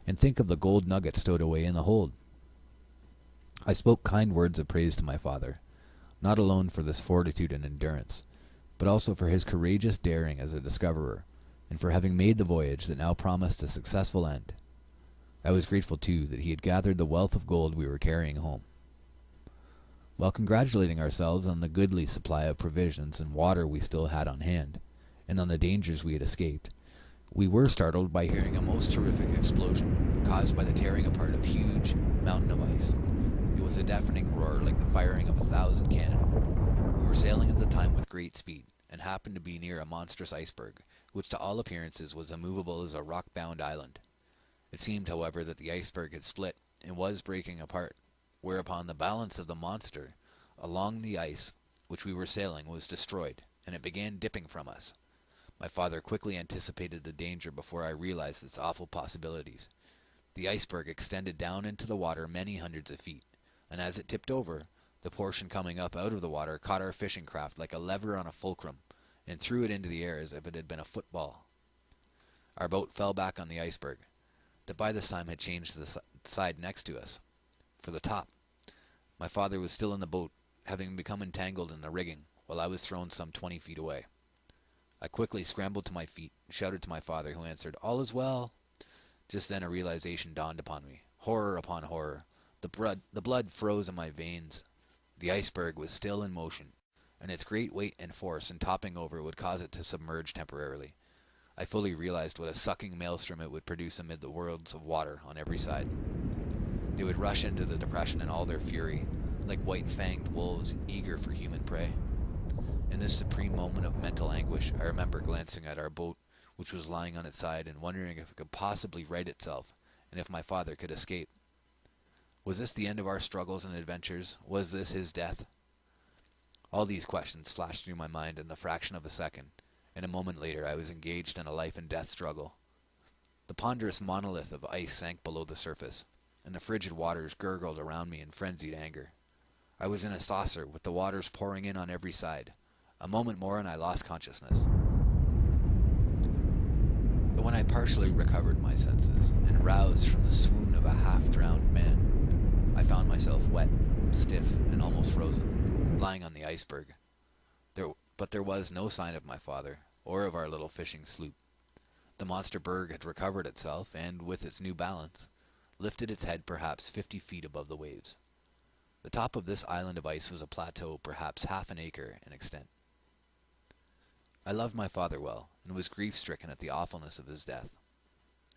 "And think of the gold nuggets stowed away in the hold." I spoke kind words of praise to my father, not alone for this fortitude and endurance, but also for his courageous daring as a discoverer, and for having made the voyage that now promised a successful end. I was grateful, too, that he had gathered the wealth of gold we were carrying home. While congratulating ourselves on the goodly supply of provisions and water we still had on hand, and on the dangers we had escaped, we were startled by hearing a most terrific explosion, caused by the tearing apart of a huge mountain of ice. It was a deafening roar like the firing of 1,000 cannon. We were sailing at the time with great speed, and happened to be near a monstrous iceberg, which to all appearances was immovable as a rock-bound island. It seemed, however, that the iceberg had split, and was breaking apart, whereupon the balance of the monster along the ice which we were sailing was destroyed, and it began dipping from us. My father quickly anticipated the danger before I realized its awful possibilities. The iceberg extended down into the water many hundreds of feet, and as it tipped over, the portion coming up out of the water caught our fishing craft like a lever on a fulcrum, and threw it into the air as if it had been a football. Our boat fell back on the iceberg, that by this time had changed to the side next to us, for the top. My father was still in the boat, having become entangled in the rigging, while I was thrown some 20 feet away. I quickly scrambled to my feet, and shouted to my father, who answered, "All is well." Just then a realization dawned upon me. Horror upon horror. The blood froze in my veins. The iceberg was still in motion, and its great weight and force in topping over would cause it to submerge temporarily. I fully realized what a sucking maelstrom it would produce amid the worlds of water on every side. They would rush into the depression in all their fury, like white-fanged wolves eager for human prey. In this supreme moment of mental anguish, I remember glancing at our boat, which was lying on its side, and wondering if it could possibly right itself, and if my father could escape. Was this the end of our struggles and adventures? Was this his death? All these questions flashed through my mind in the fraction of a second, and a moment later I was engaged in a life-and-death struggle. The ponderous monolith of ice sank below the surface, and the frigid waters gurgled around me in frenzied anger. I was in a saucer, with the waters pouring in on every side. A moment more and I lost consciousness. But when I partially recovered my senses, and roused from the swoon of a half-drowned man, I found myself wet, stiff, and almost frozen, lying on the iceberg. But there was no sign of my father, or of our little fishing sloop. The monster berg had recovered itself, and, with its new balance, lifted its head perhaps 50 feet above the waves. The top of this island of ice was a plateau perhaps half an acre in extent. I loved my father well, and was grief-stricken at the awfulness of his death.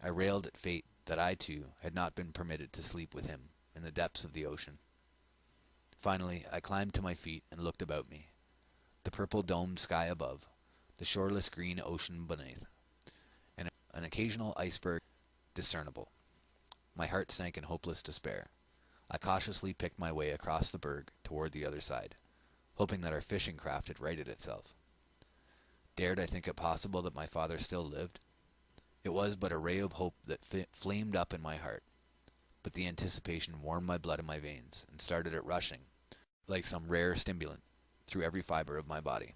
I railed at fate that I, too, had not been permitted to sleep with him in the depths of the ocean. Finally, I climbed to my feet and looked about me. The purple-domed sky above, the shoreless green ocean beneath, and an occasional iceberg discernible. My heart sank in hopeless despair. I cautiously picked my way across the berg toward the other side, hoping that our fishing craft had righted itself. Dared I think it possible that my father still lived? It was but a ray of hope that flamed up in my heart, but the anticipation warmed my blood in my veins and started it rushing, like some rare stimulant, through every fiber of my body.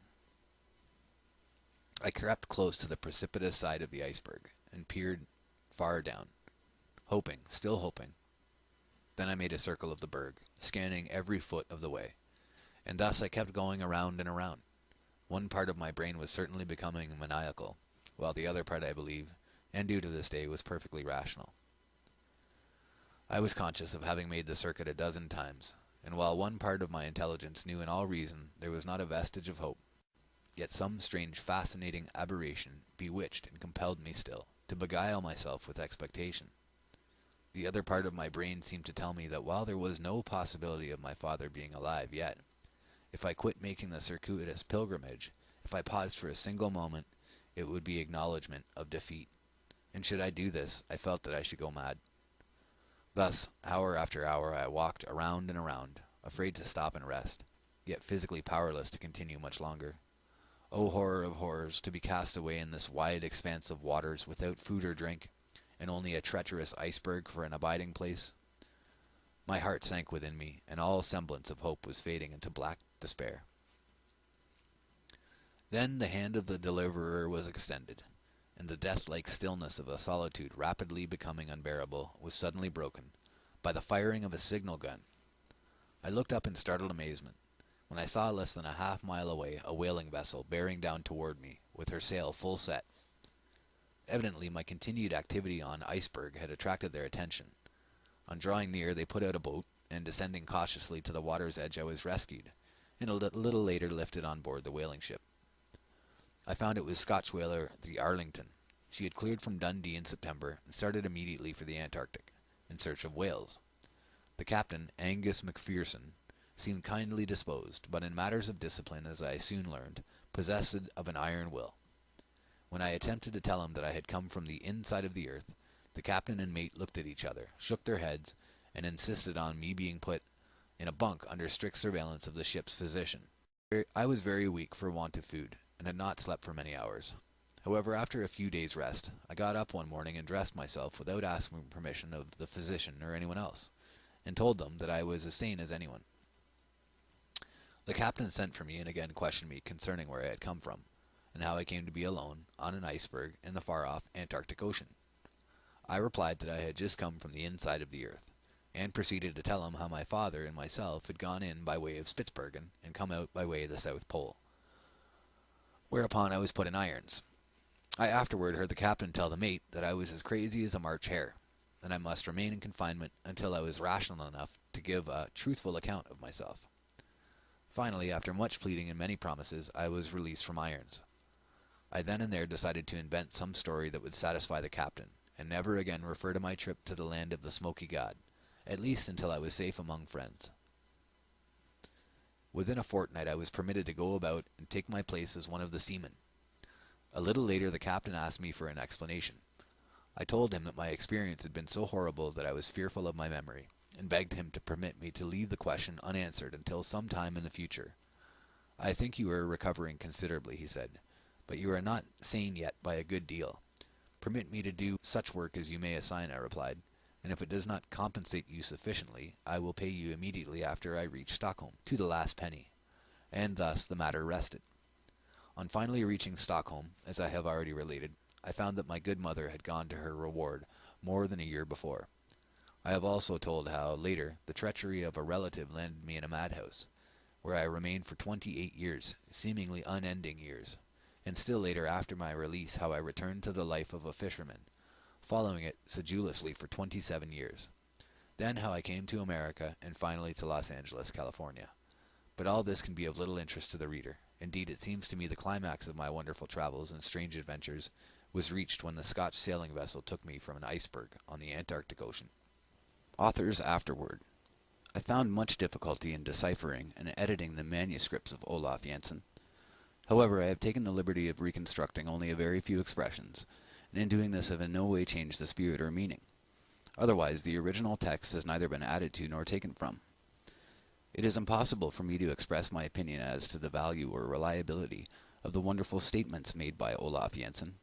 I crept close to the precipitous side of the iceberg and peered far down, hoping, still hoping. Then I made a circle of the berg, scanning every foot of the way, and thus I kept going around and around. One part of my brain was certainly becoming maniacal, while the other part, I believe, and due to this day, was perfectly rational. I was conscious of having made the circuit a dozen times, and while one part of my intelligence knew in all reason there was not a vestige of hope, yet some strange fascinating aberration bewitched and compelled me still to beguile myself with expectation. The other part of my brain seemed to tell me that while there was no possibility of my father being alive yet, if I quit making the circuitous pilgrimage, if I paused for a single moment, it would be acknowledgment of defeat, and should I do this, I felt that I should go mad. Thus, hour after hour, I walked around and around, afraid to stop and rest, yet physically powerless to continue much longer. O horror of horrors, to be cast away in this wide expanse of waters without food or drink, and only a treacherous iceberg for an abiding place. My heart sank within me, and all semblance of hope was fading into black despair. Then the hand of the deliverer was extended, and the death-like stillness of a solitude rapidly becoming unbearable was suddenly broken by the firing of a signal gun. I looked up in startled amazement, when I saw less than a half-mile away a whaling vessel bearing down toward me, with her sail full set. Evidently my continued activity on iceberg had attracted their attention. On drawing near, they put out a boat, and descending cautiously to the water's edge I was rescued, and a little later lifted on board the whaling ship. I found it was Scotch whaler the Arlington. She had cleared from Dundee in September and started immediately for the Antarctic, in search of whales. The captain, Angus McPherson, seemed kindly disposed, but in matters of discipline, as I soon learned, possessed of an iron will. When I attempted to tell him that I had come from the inside of the earth, the captain and mate looked at each other, shook their heads, and insisted on me being put in a bunk under strict surveillance of the ship's physician. I was very weak for want of food, and had not slept for many hours. However, after a few days' rest, I got up one morning and dressed myself without asking permission of the physician or anyone else, and told them that I was as sane as anyone. The captain sent for me and again questioned me concerning where I had come from, and how I came to be alone on an iceberg in the far-off Antarctic Ocean. I replied that I had just come from the inside of the earth, and proceeded to tell him how my father and myself had gone in by way of Spitzbergen and come out by way of the South Pole. Whereupon I was put in irons. I afterward heard the captain tell the mate that I was as crazy as a March hare, and I must remain in confinement until I was rational enough to give a truthful account of myself. Finally, after much pleading and many promises, I was released from irons. I then and there decided to invent some story that would satisfy the captain, and never again refer to my trip to the land of the Smokey God, at least until I was safe among friends. Within a fortnight I was permitted to go about and take my place as one of the seamen. A little later the captain asked me for an explanation. I told him that my experience had been so horrible that I was fearful of my memory, and begged him to permit me to leave the question unanswered until some time in the future. "I think you are recovering considerably," he said, "but you are not sane yet by a good deal. Permit me to do such work as you may assign," I replied, "and if it does not compensate you sufficiently, I will pay you immediately after I reach Stockholm, to the last penny." And thus the matter rested. On finally reaching Stockholm, as I have already related, I found that my good mother had gone to her reward more than a year before. I have also told how, later, the treachery of a relative landed me in a madhouse, where I remained for 28 years, seemingly unending years, and still later after my release how I returned to the life of a fisherman, following it sedulously for 27 years. Then how I came to America, and finally to Los Angeles, California. But all this can be of little interest to the reader. Indeed, it seems to me the climax of my wonderful travels and strange adventures was reached when the Scotch sailing vessel took me from an iceberg on the Antarctic Ocean. Authors afterward. I found much difficulty in deciphering and editing the manuscripts of Olaf Jensen. However, I have taken the liberty of reconstructing only a very few expressions, and in doing this have in no way changed the spirit or meaning. Otherwise, the original text has neither been added to nor taken from. It is impossible for me to express my opinion as to the value or reliability of the wonderful statements made by Olaf Jensen.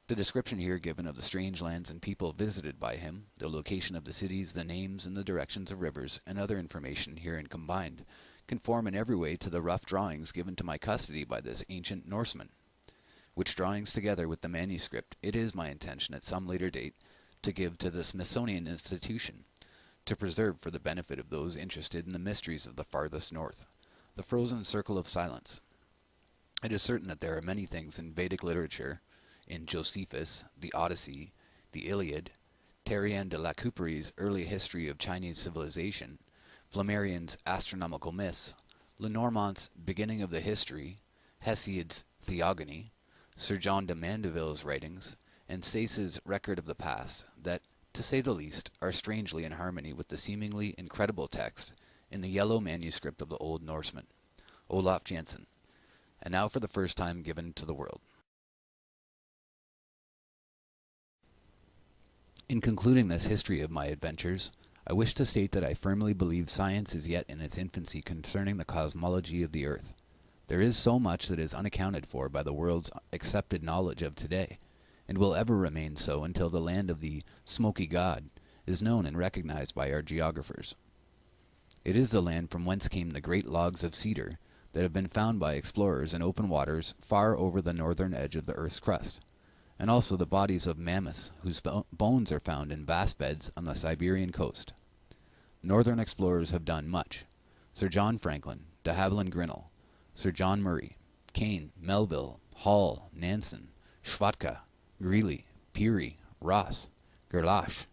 The description here given of the strange lands and people visited by him, the location of the cities, the names and the directions of rivers, and other information herein combined, conform in every way to the rough drawings given to my custody by this ancient Norseman, which drawings, together with the manuscript, it is my intention at some later date to give to the Smithsonian Institution, to preserve for the benefit of those interested in the mysteries of the farthest north, the frozen circle of silence. It is certain that there are many things in Vedic literature, in Josephus, the Odyssey, the Iliad, Terrien de la Coupery's Early History of Chinese Civilization, Flammarion's Astronomical Myths, Lenormant's Beginning of the History, Hesiod's Theogony, Sir John de Mandeville's writings, and Sayce's Record of the Past, that, to say the least, are strangely in harmony with the seemingly incredible text in the yellow manuscript of the Old Norseman, Olaf Jensen, and now for the first time given to the world. In concluding this history of my adventures, I wish to state that I firmly believe science is yet in its infancy concerning the cosmology of the earth. There is so much that is unaccounted for by the world's accepted knowledge of today, and will ever remain so until the land of the Smokey God is known and recognized by our geographers. It is the land from whence came the great logs of cedar that have been found by explorers in open waters far over the northern edge of the earth's crust, and also the bodies of mammoths whose bones are found in vast beds on the Siberian coast. Northern explorers have done much. Sir John Franklin, de Havilland Grinnell, Sir John Murray, Kane, Melville, Hall, Nansen, Schwatka, Greeley, Peary, Ross, Gerlache,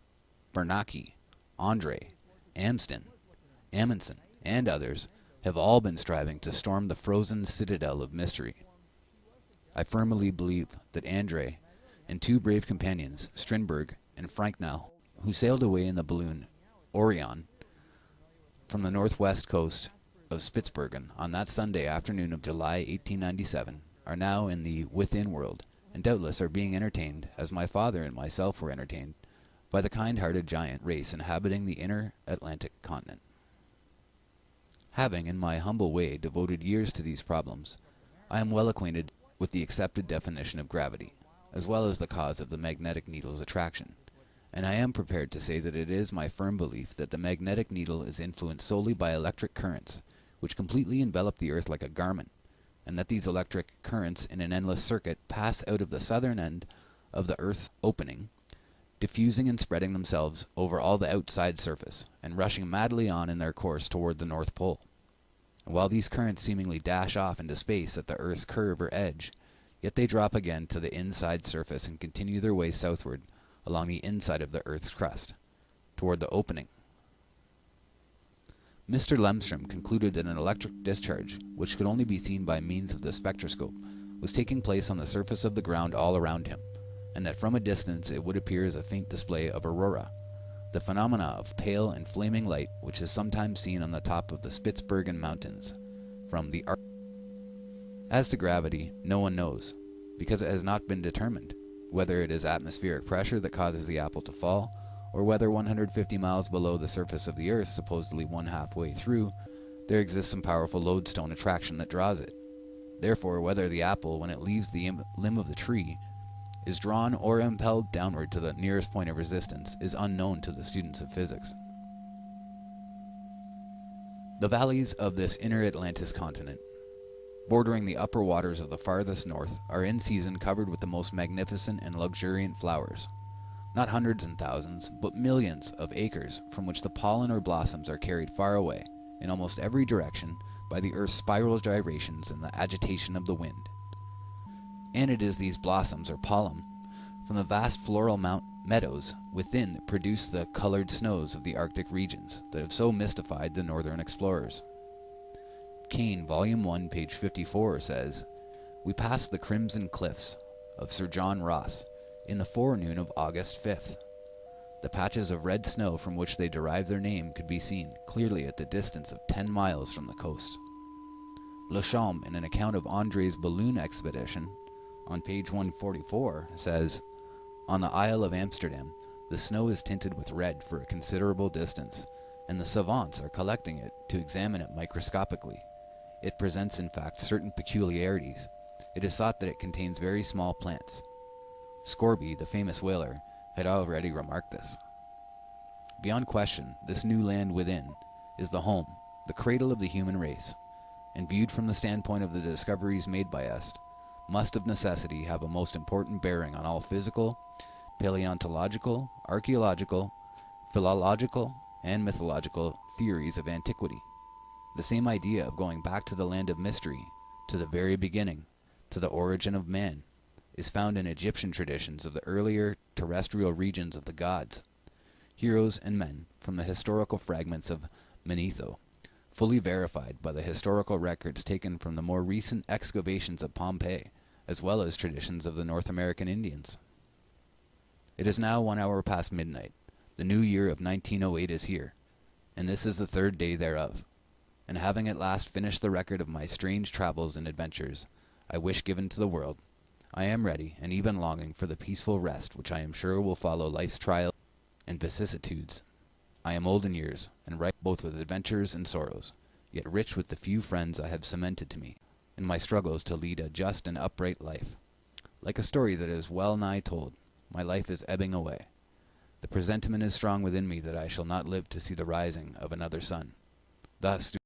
Bernacchi, Andre, Amsden, Amundsen, and others have all been striving to storm the frozen citadel of mystery. I firmly believe that Andre and two brave companions, Strindberg and Franknell, who sailed away in the balloon Orion from the northwest coast of Spitzbergen on that Sunday afternoon of July 1897, are now in the within world, and doubtless are being entertained, as my father and myself were entertained, by the kind-hearted giant race inhabiting the inner Atlantic continent. Having, in my humble way, devoted years to these problems, I am well acquainted with the accepted definition of gravity, as well as the cause of the magnetic needle's attraction, and I am prepared to say that it is my firm belief that the magnetic needle is influenced solely by electric currents, which completely envelop the earth like a garment, and that these electric currents in an endless circuit pass out of the southern end of the earth's opening, diffusing and spreading themselves over all the outside surface, and rushing madly on in their course toward the North Pole. And while these currents seemingly dash off into space at the earth's curve or edge, yet they drop again to the inside surface and continue their way southward along the inside of the earth's crust, toward the opening. Mr. Lemstrom concluded that an electric discharge, which could only be seen by means of the spectroscope, was taking place on the surface of the ground all around him, and that from a distance it would appear as a faint display of aurora, the phenomena of pale and flaming light which is sometimes seen on the top of the Spitzbergen mountains, from the Arctic. As to gravity, no one knows, because it has not been determined, whether it is atmospheric pressure that causes the apple to fall, or whether 150 miles below the surface of the earth, supposedly one halfway through, there exists some powerful lodestone attraction that draws it. Therefore, whether the apple, when it leaves the limb of the tree, is drawn or impelled downward to the nearest point of resistance is unknown to the students of physics. The valleys of this inner Atlantis continent, bordering the upper waters of the farthest north, are in season covered with the most magnificent and luxuriant flowers. Not hundreds and thousands, but millions of acres from which the pollen or blossoms are carried far away, in almost every direction, by the earth's spiral gyrations and the agitation of the wind. And it is these blossoms or pollen from the vast floral meadows within that produce the colored snows of the Arctic regions that have so mystified the northern explorers. Kane, Volume 1, page 54, says, "We passed the crimson cliffs of Sir John Ross in the forenoon of August 5th. The patches of red snow from which they derive their name could be seen clearly at the distance of 10 miles from the coast." Lachambe, in an account of Andre's balloon expedition, on page 144, says, "On the Isle of Amsterdam, the snow is tinted with red for a considerable distance, and the savants are collecting it to examine it microscopically. It presents in fact certain peculiarities. It is thought that it contains very small plants. Scorby, the famous whaler, had already remarked this. Beyond question, this new land within is the home, the cradle of the human race, and viewed from the standpoint of the discoveries made by us, must of necessity have a most important bearing on all physical, paleontological, archaeological, philological, and mythological theories of antiquity. The same idea of going back to the land of mystery, to the very beginning, to the origin of man, is found in Egyptian traditions of the earlier terrestrial regions of the gods, heroes and men from the historical fragments of Manetho, fully verified by the historical records taken from the more recent excavations of Pompeii, as well as traditions of the North American Indians. It is now 1 hour past midnight. The new year of 1908 is here, and this is the 3rd day thereof. And having at last finished the record of my strange travels and adventures I wish given to the world, I am ready and even longing for the peaceful rest which I am sure will follow life's trials and vicissitudes. I am old in years, and ripe both with adventures and sorrows, yet rich with the few friends I have cemented to me, in my struggles to lead a just and upright life. Like a story that is well nigh told, my life is ebbing away. The presentiment is strong within me that I shall not live to see the rising of another sun. Thus do